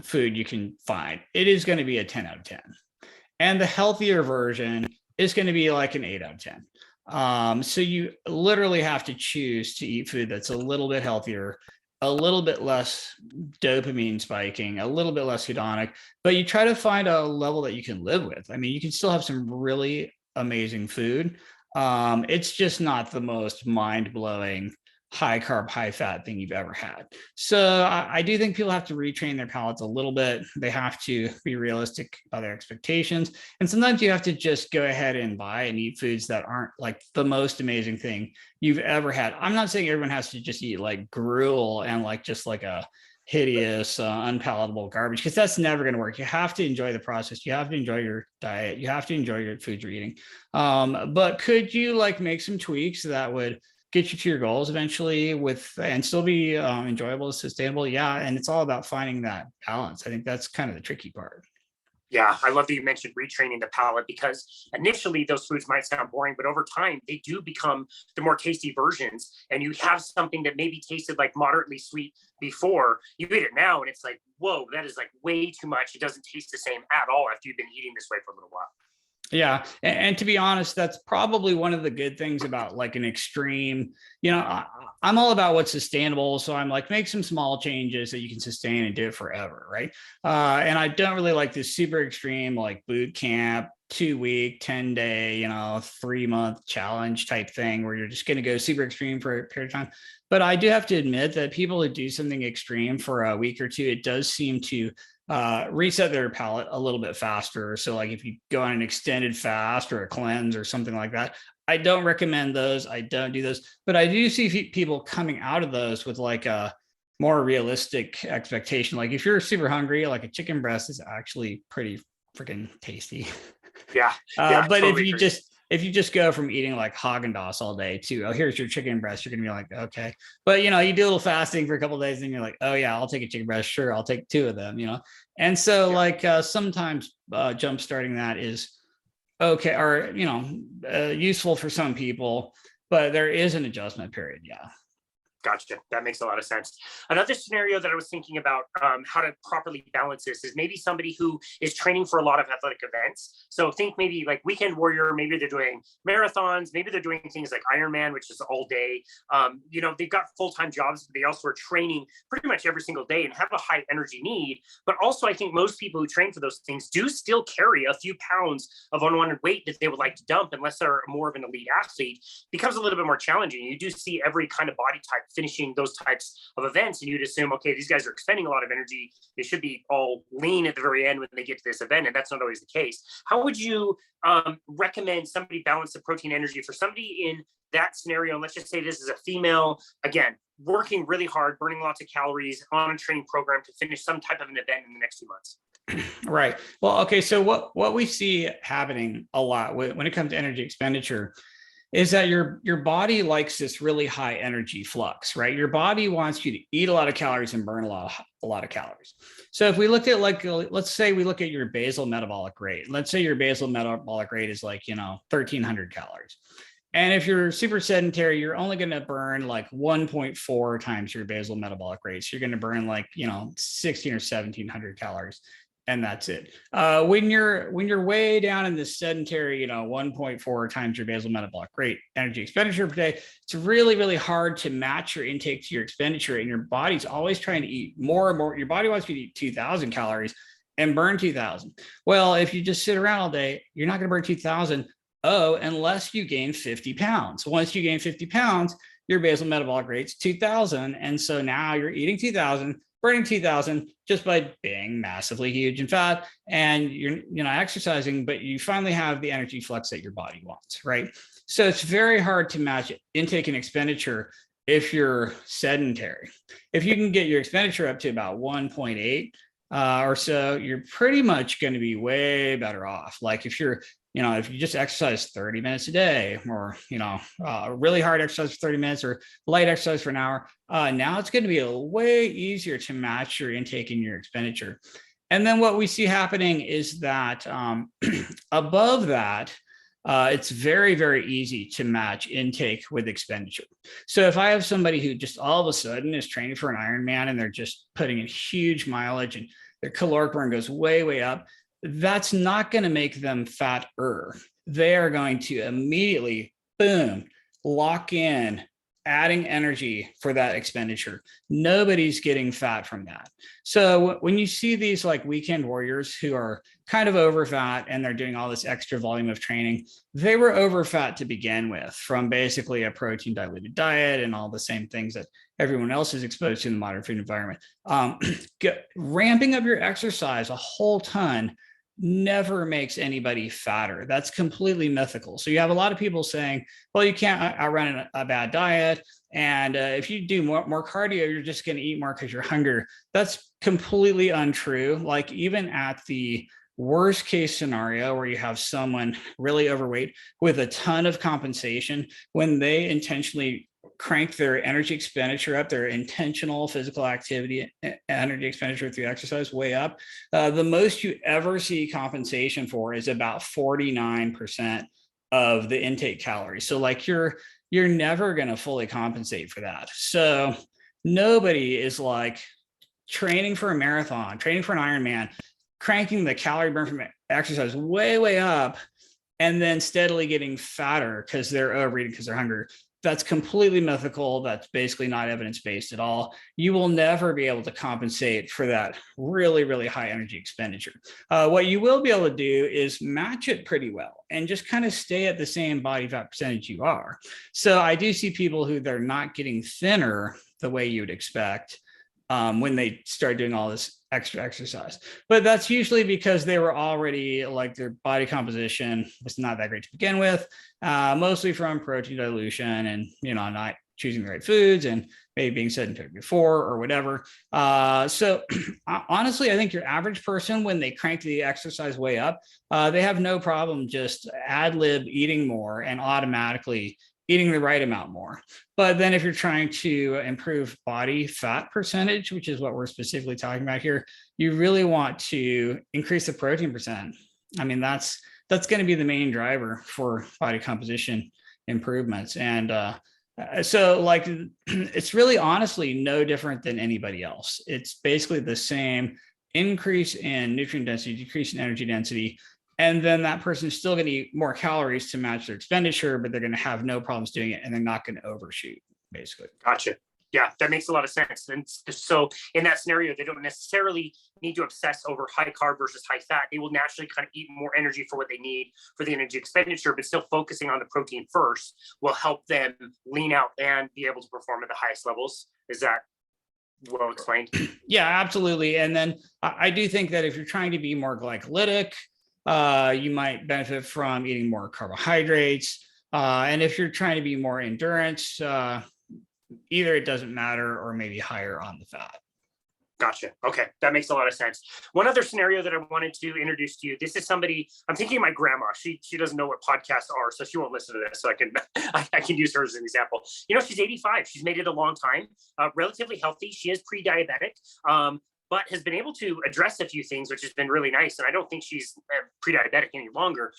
Speaker 2: food you can find, it is going to be a 10 out of 10. And the healthier version is going to be like an 8 out of 10. So you literally have to choose to eat food that's a little bit healthier, a little bit less dopamine spiking, a little bit less hedonic, but you try to find a level that you can live with. I mean, you can still have some really amazing food. It's just not the most mind-blowing high carb, high fat thing you've ever had. So I do think people have to retrain their palates a little bit. They have to be realistic about their expectations. And sometimes you have to just go ahead and buy and eat foods that aren't like the most amazing thing you've ever had. I'm not saying everyone has to just eat like gruel and like just like a hideous, unpalatable garbage, because that's never going to work. You have to enjoy the process. You have to enjoy your diet. You have to enjoy your food you're eating. But could you like make some tweaks that would get you to your goals eventually and still be enjoyable, sustainable? Yeah. And it's all about finding that balance. I think that's kind of the tricky part.
Speaker 1: Yeah, I love that you mentioned retraining the palate, because initially those foods might sound boring, but over time they do become the more tasty versions. And you have something that maybe tasted like moderately sweet before, you eat it now and it's like, whoa, that is like way too much. It doesn't taste the same at all after you've been eating this way for a little while.
Speaker 2: Yeah. And to be honest, that's probably one of the good things about like an extreme, I'm all about what's sustainable. So I'm like, make some small changes that you can sustain and do it forever. Right. And I don't really like this super extreme, like boot camp, 2-week, 10-day, 3-month challenge type thing where you're just going to go super extreme for a period of time. But I do have to admit that people who do something extreme for a week or two, it does seem to reset their palate a little bit faster. So like if you go on an extended fast or a cleanse or something like that, I don't recommend those. I don't do those, but I do see people coming out of those with like a more realistic expectation. Like if you're super hungry, like a chicken breast is actually pretty freaking tasty.
Speaker 1: Yeah.
Speaker 2: But
Speaker 1: totally
Speaker 2: if you just go from eating like Haagen-Dazs all day to, oh, here's your chicken breast, you're going to be like, okay. But, you do a little fasting for a couple of days and you're like, oh yeah, I'll take a chicken breast. Sure. I'll take 2 of them, And so sometimes jump starting that is okay. Or, useful for some people, but there is an adjustment period. Yeah.
Speaker 1: Gotcha. That makes a lot of sense. Another scenario that I was thinking about how to properly balance this is maybe somebody who is training for a lot of athletic events. So think maybe like weekend warrior, maybe they're doing marathons, maybe they're doing things like Ironman, which is all day. They've got full-time jobs, but they also are training pretty much every single day and have a high energy need. But also I think most people who train for those things do still carry a few pounds of unwanted weight that they would like to dump unless they're more of an elite athlete. It becomes a little bit more challenging. You do see every kind of body type finishing those types of events, and you'd assume, okay, these guys are expending a lot of energy. They should be all lean at the very end when they get to this event, and that's not always the case. How would you recommend somebody balance the protein energy for somebody in that scenario? And let's just say this is a female, again, working really hard, burning lots of calories on a training program to finish some type of an event in the next few months.
Speaker 2: Right. Well, okay. So what we see happening a lot when it comes to energy expenditure is that your body likes this really high energy flux, right? Your body wants you to eat a lot of calories and burn a lot of calories. So if we look at let's say we look at your basal metabolic rate. Let's say your basal metabolic rate is 1,300 calories. And if you're super sedentary, you're only going to burn like 1.4 times your basal metabolic rate. So you're going to burn 16 or 1,700 calories. And that's it. When you're way down in the sedentary, 1.4 times your basal metabolic rate energy expenditure per day, it's really, really hard to match your intake to your expenditure. And your body's always trying to eat more and more. Your body wants you to eat 2,000 calories and burn 2,000. Well, if you just sit around all day, you're not going to burn 2,000. Unless you gain 50 pounds. Once you gain 50 pounds, your basal metabolic rate's 2,000. And so now you're eating 2,000, burning 2,000 just by being massively huge and fat, and you're exercising, but you finally have the energy flux that your body wants, right? So it's very hard to match intake and expenditure if you're sedentary. If you can get your expenditure up to about 1.8 or so, you're pretty much going to be way better off. Like if you're if you just exercise 30 minutes a day, or, really hard exercise for 30 minutes or light exercise for an hour, now it's going to be way easier to match your intake and your expenditure. And then what we see happening is that above that, it's very, very easy to match intake with expenditure. So if I have somebody who just all of a sudden is training for an Ironman and they're just putting in huge mileage and their caloric burn goes way, way up, that's not going to make them fatter. They are going to immediately, boom, lock in adding energy for that expenditure. Nobody's getting fat from that. So when you see these like weekend warriors who are kind of over fat and they're doing all this extra volume of training, they were over fat to begin with from basically a protein diluted diet and all the same things that everyone else is exposed to in the modern food environment. Ramping up your exercise a whole ton never makes anybody fatter. That's completely mythical. So you have a lot of people saying, well, you can't outrun a bad diet. And if you do more cardio, you're just going to eat more because you're hungry. That's completely untrue. Like even at the worst case scenario where you have someone really overweight with a ton of compensation, when they intentionally crank their energy expenditure up, their intentional physical activity energy expenditure through exercise way up, the most you ever see compensation for is about 49% of the intake calories. So like you're never going to fully compensate for that. So nobody is like training for a marathon, training for an Ironman, cranking the calorie burn from exercise way up, and then steadily getting fatter because they're overeating because they're hungry. That's completely mythical. That's basically not evidence-based at all. You will never be able to compensate for that really high energy expenditure. What you will be able to do is match it pretty well and just kind of stay at the same body fat percentage you are. So I do see people who they're not getting thinner the way you would expect when they start doing all this extra exercise. But that's usually because they were already like their body composition was not that great to begin with, mostly from protein dilution and, not choosing the right foods and maybe being sedentary before or whatever. So honestly, I think your average person, when they crank the exercise way up, they have no problem just ad lib eating more and automatically eating the right amount more. But then if you're trying to improve body fat percentage, which is what we're specifically talking about here, you really want to increase the protein percent. I mean, that's going to be the main driver for body composition improvements. And so like, it's really honestly no different than anybody else. It's basically the same increase in nutrient density, decrease in energy density. And then that person's still going to eat more calories to match their expenditure, but they're going to have no problems doing it. And they're not going to overshoot, basically.
Speaker 1: Gotcha. Yeah, that makes a lot of sense. And so in that scenario, they don't necessarily need to obsess over high carb versus high fat. They will naturally kind of eat more energy for what they need for the energy expenditure, but still focusing on the protein first will help them lean out and be able to perform at the highest levels. Is that well explained?
Speaker 2: Yeah, absolutely. And then I do think that if you're trying to be more glycolytic, you might benefit from eating more carbohydrates. And if you're trying to be more endurance, either it doesn't matter or maybe higher on the fat.
Speaker 1: Gotcha. Okay. That makes a lot of sense. One other scenario that I wanted to introduce to you. This is somebody, I'm thinking of my grandma. She doesn't know what podcasts are, so she won't listen to this. So I can use her as an example. She's 85. She's made it a long time, relatively healthy. She is pre-diabetic. But has been able to address a few things, which has been really nice. And I don't think she's pre-diabetic any longer.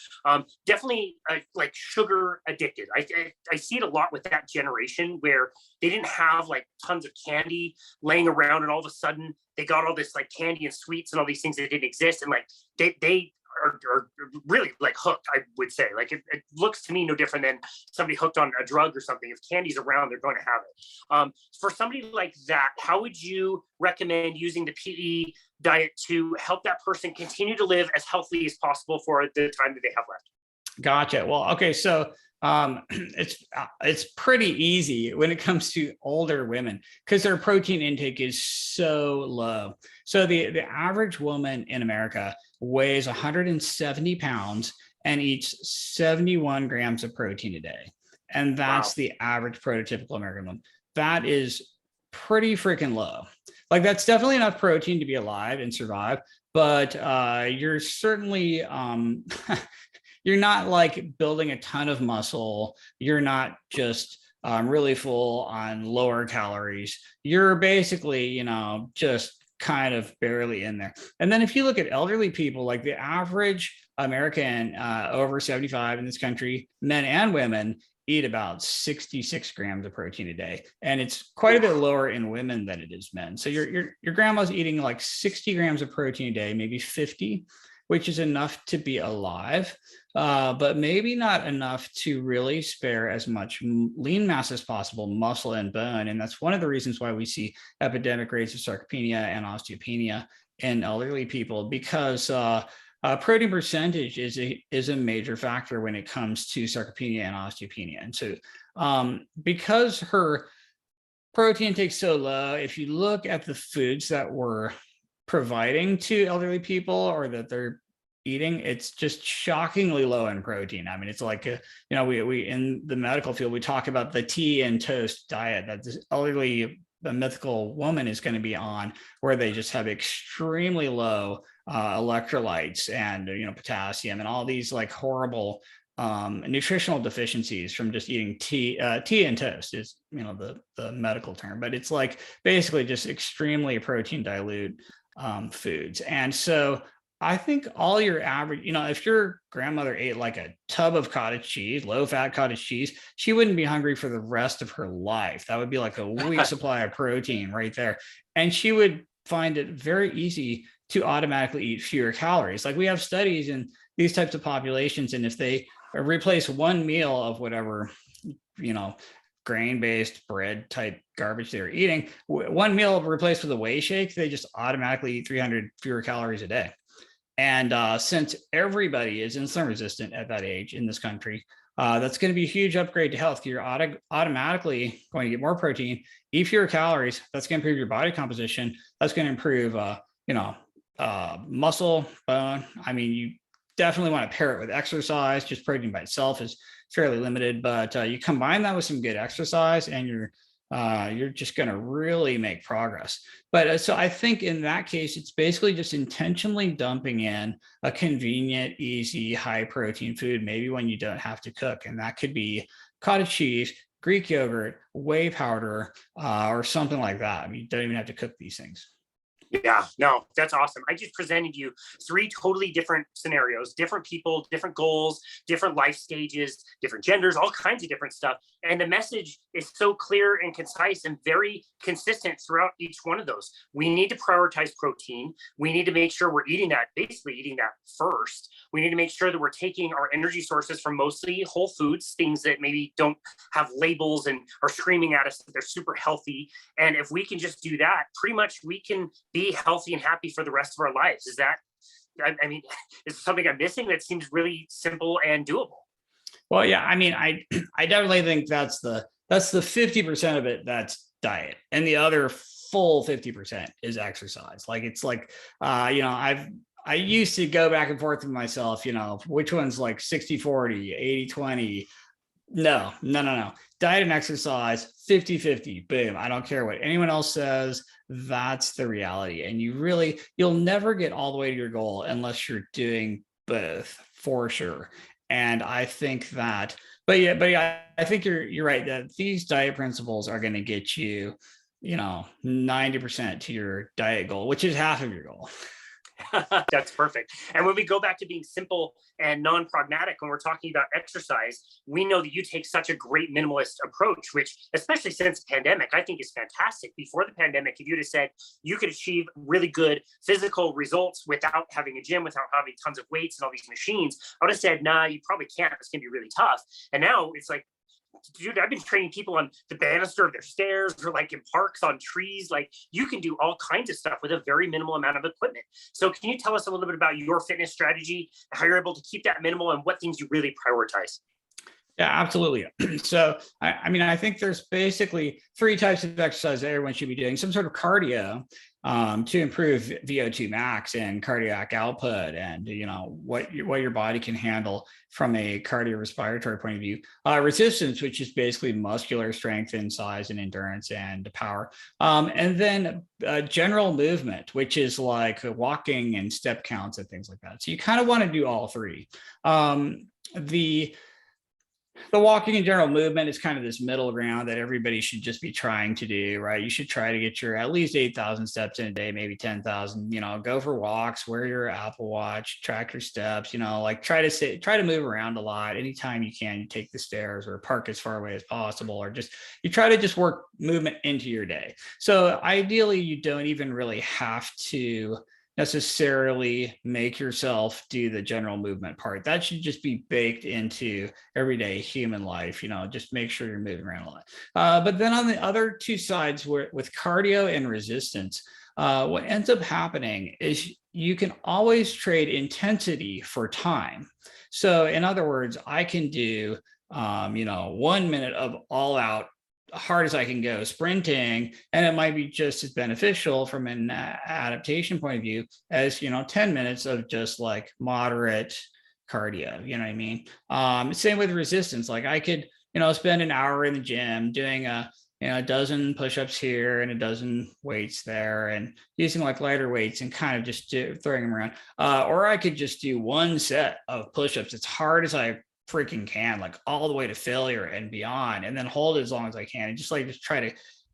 Speaker 1: Definitely like sugar addicted. I see it a lot with that generation where they didn't have like tons of candy laying around, and all of a sudden they got all this like candy and sweets and all these things that didn't exist. And like they are really like hooked, I would say. Like it looks to me no different than somebody hooked on a drug or something. If candy's around, they're going to have it. For somebody like that, how would you recommend using the PE diet to help that person continue to live as healthy as possible for the time that they have left?
Speaker 2: Gotcha. Well, okay. So it's pretty easy when it comes to older women because their protein intake is so low. So the average woman in America weighs 170 pounds and eats 71 grams of protein a day. And that's the average prototypical American woman. That is pretty freaking low. Like that's definitely enough protein to be alive and survive, but you're certainly you're not like building a ton of muscle. You're not just really full on lower calories. You're basically, just kind of barely in there. And then if you look at elderly people, like the average American over 75 in this country, men and women, eat about 66 grams of protein a day. And it's quite a bit lower in women than it is men. So your grandma's eating like 60 grams of protein a day, maybe 50. which is enough to be alive, but maybe not enough to really spare as much lean mass as possible, muscle and bone. And that's one of the reasons why we see epidemic rates of sarcopenia and osteopenia in elderly people, because protein percentage is a major factor when it comes to sarcopenia and osteopenia. And so because her protein intake so low, if you look at the foods that we're providing to elderly people or that they're eating, it's just shockingly low in protein. I mean, it's like, we in the medical field, we talk about the tea and toast diet that this elderly, the mythical woman is going to be on, where they just have extremely low electrolytes and, potassium and all these like horrible nutritional deficiencies from just eating tea and toast is, the medical term, but it's like basically just extremely protein dilute foods. And so I think all your average, if your grandmother ate like a tub of cottage cheese, low fat cottage cheese, she wouldn't be hungry for the rest of her life. That would be like a week supply of protein right there. And she would find it very easy to automatically eat fewer calories. Like we have studies in these types of populations, and if they replace one meal of whatever, grain-based bread type garbage they were eating, one meal replaced with a whey shake, they just automatically eat 300 fewer calories a day. And since everybody is insulin resistant at that age in this country, that's going to be a huge upgrade to health. You're automatically going to get more protein, eat fewer calories. That's going to improve your body composition. That's going to improve, muscle, bone. I mean, you definitely want to pair it with exercise. Just protein by itself is fairly limited, but you combine that with some good exercise, and you're just going to really make progress. But so I think in that case, it's basically just intentionally dumping in a convenient, easy, high protein food, maybe when you don't have to cook. And that could be cottage cheese, Greek yogurt, whey powder, or something like that. I mean, you don't even have to cook these things.
Speaker 1: Yeah, no, that's awesome. I just presented you 3 totally different scenarios, different people, different goals, different life stages, different genders, all kinds of different stuff. And the message is so clear and concise and very consistent throughout each one of those. We need to prioritize protein. We need to make sure we're eating that first. We need to make sure that we're taking our energy sources from mostly whole foods, things that maybe don't have labels and are screaming at us that they're super healthy. And if we can just do that, pretty much we can be healthy and happy for the rest of our lives. Is that, I mean, is something I'm missing that seems really simple and doable?
Speaker 2: Well, yeah, I mean, I definitely think that's the 50% of it that's diet, and the other full 50% is exercise. Like it's like, I used to go back and forth with myself, which one's like 60-40, 80-20. No. Diet and exercise, 50-50, boom. I don't care what anyone else says. That's the reality. And you'll never get all the way to your goal unless you're doing both, for sure. And I think that, but yeah, I think you're right that these diet principles are going to get you, 90% to your diet goal, which is half of your goal.
Speaker 1: That's perfect. And when we go back to being simple and non-pragmatic, when we're talking about exercise, we know that you take such a great minimalist approach, which, especially since the pandemic, I think is fantastic. Before the pandemic, if you'd have said you could achieve really good physical results without having a gym, without having tons of weights and all these machines, I would have said, nah, you probably can't. It's going to be really tough. And now it's like, dude, I've been training people on the banister of their stairs or like in parks on trees. Like you can do all kinds of stuff with a very minimal amount of equipment. So can you tell us a little bit about your fitness strategy, how you're able to keep that minimal, and what things you really prioritize?
Speaker 2: Yeah, absolutely. So, I think there's basically 3 types of exercise that everyone should be doing. Some sort of cardio to improve VO2 max and cardiac output, and what your body can handle from a cardiorespiratory point of view. Resistance, which is basically muscular strength and size and endurance and power. And then general movement, which is like walking and step counts and things like that. So you kind of want to do all 3. The walking and general movement is kind of this middle ground that everybody should just be trying to do, right? You should try to get your at least 8,000 steps in a day, maybe 10,000, go for walks, wear your Apple Watch, track your steps, like try to move around a lot. Anytime you can, you take the stairs or park as far away as possible, or you try to just work movement into your day. So ideally you don't even really have to necessarily make yourself do the general movement part. That should just be baked into everyday human life, just make sure you're moving around a lot. But then on the other two sides, with cardio and resistance, what ends up happening is you can always trade intensity for time. So in other words, I can do 1 minute of all out, hard as I can go sprinting, and it might be just as beneficial from an adaptation point of view as 10 minutes of just like moderate cardio. You know what I mean? Same with resistance. Like I could spend an hour in the gym doing a dozen push-ups here and a dozen weights there, and using like lighter weights and kind of just throwing them around. Or I could just do one set of push-ups as hard as I freaking can, like all the way to failure and beyond, and then hold it as long as I can, and just try to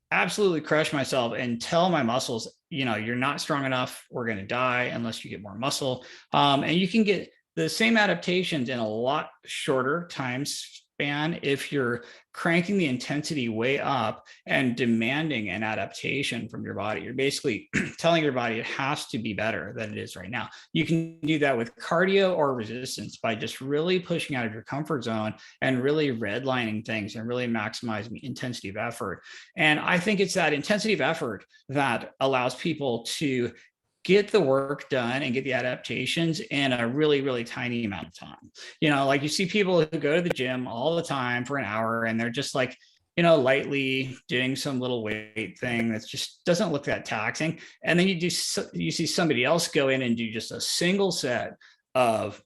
Speaker 2: absolutely crush myself and tell my muscles, you're not strong enough. We're going to die unless you get more muscle. And you can get the same adaptations in a lot shorter time span if you're cranking the intensity way up and demanding an adaptation from your body. You're basically telling your body it has to be better than it is right now. You can do that with cardio or resistance by just really pushing out of your comfort zone and really redlining things and really maximizing intensity of effort. And I think it's that intensity of effort that allows people to get the work done and get the adaptations in a really, really tiny amount of time. Like you see people who go to the gym all the time for an hour and they're just like, lightly doing some little weight thing that just doesn't look that taxing. And then you see somebody else go in and do just a single set of,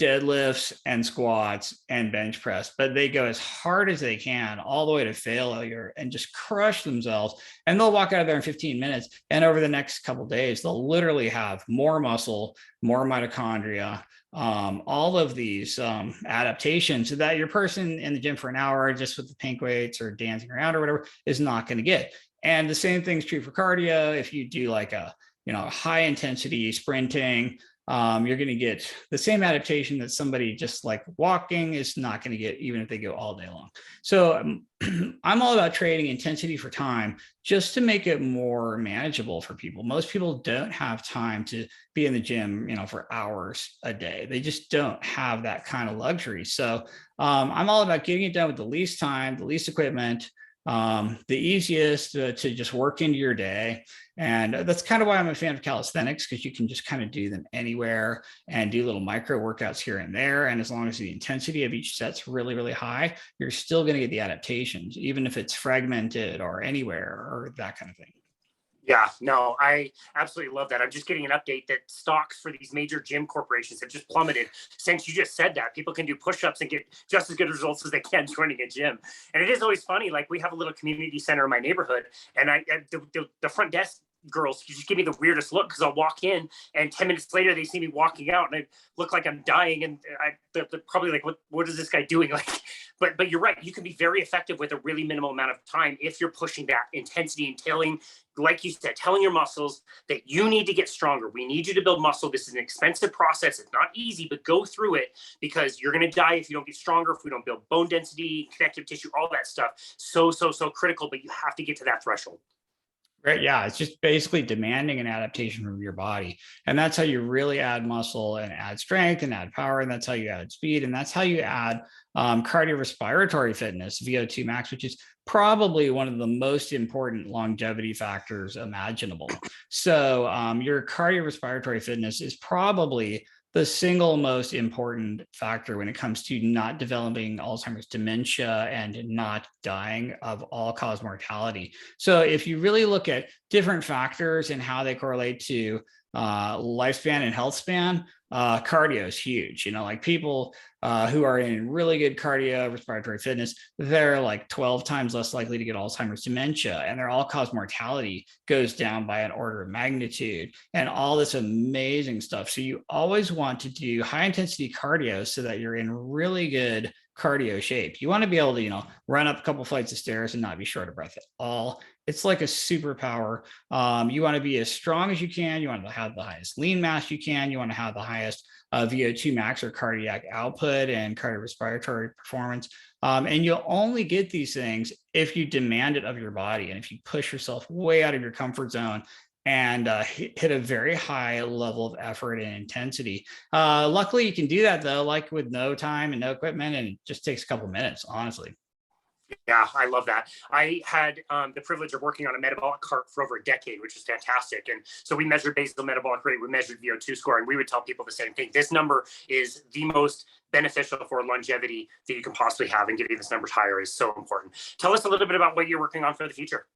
Speaker 2: deadlifts and squats and bench press, but they go as hard as they can all the way to failure and just crush themselves. And they'll walk out of there in 15 minutes. And over the next couple of days, they'll literally have more muscle, more mitochondria, all of these adaptations that your person in the gym for an hour, just with the pink weights or dancing around or whatever, is not going to get. And the same thing's true for cardio. If you do like a, high intensity sprinting, you're going to get the same adaptation that somebody just like walking is not going to get, even if they go all day long. So I'm all about trading intensity for time just to make it more manageable for people. Most people don't have time to be in the gym, for hours a day. They just don't have that kind of luxury. So I'm all about getting it done with the least time, the least equipment, the easiest to just work into your day. And that's kind of why I'm a fan of calisthenics, because you can just kind of do them anywhere and do little micro workouts here and there. And as long as the intensity of each set's really, really high, you're still going to get the adaptations, even if it's fragmented or anywhere or that kind of thing.
Speaker 1: Yeah, no, I absolutely love that. I'm just getting an update that stocks for these major gym corporations have just plummeted since you just said that. People can do push-ups and get just as good results as they can joining a gym. And it is always funny. Like, we have a little community center in my neighborhood, and the front desk girls just give me the weirdest look, because I'll walk in and 10 minutes later they see me walking out and I look like I'm dying, and they're probably like, what is this guy doing? Like, but you're right, you can be very effective with a really minimal amount of time if you're pushing that intensity and telling, like you said, telling your muscles that you need to get stronger. We need you to build muscle. This is an expensive process. It's not easy, but go through it, because you're going to die if you don't get stronger, if we don't build bone density, connective tissue, all that stuff. So critical, but you have to get to that threshold.
Speaker 2: Right. Yeah. It's just basically demanding an adaptation from your body. And that's how you really add muscle and add strength and add power. And that's how you add speed. And that's how you add cardiorespiratory fitness, VO2 max, which is probably one of the most important longevity factors imaginable. So your cardiorespiratory fitness is probably the single most important factor when it comes to not developing Alzheimer's, dementia, and not dying of all-cause mortality. So if you really look at different factors and how they correlate to lifespan and health span, cardio is huge. Like people who are in really good cardio respiratory fitness, they're like 12 times less likely to get Alzheimer's, dementia, and their all-cause mortality goes down by an order of magnitude, and all this amazing stuff. So you always want to do high intensity cardio so that you're in really good cardio shape. You want to be able to, run up a couple flights of stairs and not be short of breath at all. It's like a superpower. You want to be as strong as you can. You want to have the highest lean mass you can. You want to have the highest VO2 max or cardiac output and cardiorespiratory performance. And you'll only get these things if you demand it of your body and if you push yourself way out of your comfort zone and hit a very high level of effort and intensity. Luckily, you can do that though, like with no time and no equipment, and it just takes a couple minutes, honestly.
Speaker 1: Yeah, I love that. I had the privilege of working on a metabolic cart for over a decade, which is fantastic. And so we measured basal metabolic rate, we measured VO2 score, and we would tell people the same thing. This number is the most beneficial for longevity that you can possibly have, and getting this numbers higher is so important. Tell us a little bit about what you're working on for the future.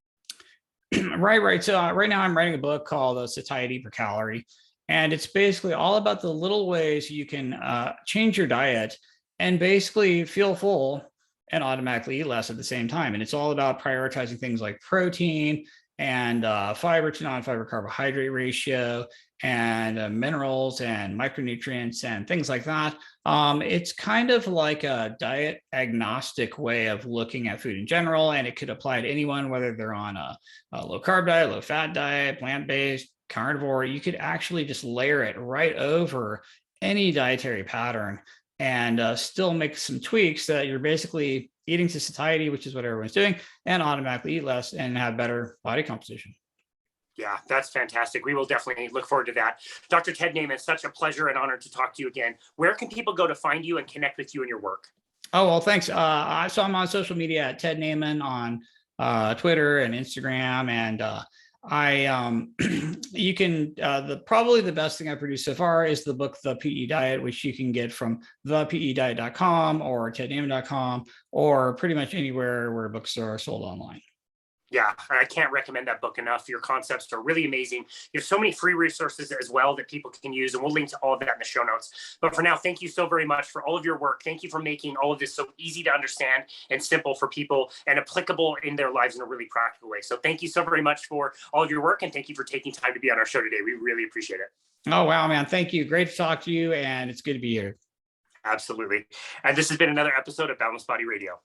Speaker 2: Right. So right now I'm writing a book called Satiety per Calorie, and it's basically all about the little ways you can change your diet and basically feel full and automatically eat less at the same time. And it's all about prioritizing things like protein and fiber to non-fiber carbohydrate ratio and minerals and micronutrients and things like that. It's kind of like a diet agnostic way of looking at food in general, and it could apply to anyone, whether they're on a low carb diet, low fat diet, plant-based, carnivore. You could actually just layer it right over any dietary pattern and still make some tweaks that you're basically eating to satiety, which is what everyone's doing, and automatically eat less and have better body composition.
Speaker 1: Yeah, that's fantastic. We will definitely look forward to that. Dr. Ted Naiman, it's such a pleasure and honor to talk to you again. Where can people go to find you and connect with you and your work?
Speaker 2: Oh, well, thanks. So I'm on social media at Ted Naiman on Twitter and Instagram, and you can probably the best thing I produced so far is the book The PE Diet, which you can get from thepediet.com or tednaiman.com or pretty much anywhere where books are sold online.
Speaker 1: Yeah, I can't recommend that book enough. Your concepts are really amazing. You have so many free resources as well that people can use, and we'll link to all of that in the show notes. But for now, thank you so very much for all of your work. Thank you for making all of this so easy to understand and simple for people and applicable in their lives in a really practical way. So thank you so very much for all of your work, and thank you for taking time to be on our show today. We really appreciate it.
Speaker 2: Oh, wow, man. Thank you. Great to talk to you, and it's good to be here.
Speaker 1: Absolutely. And this has been another episode of Boundless Body Radio.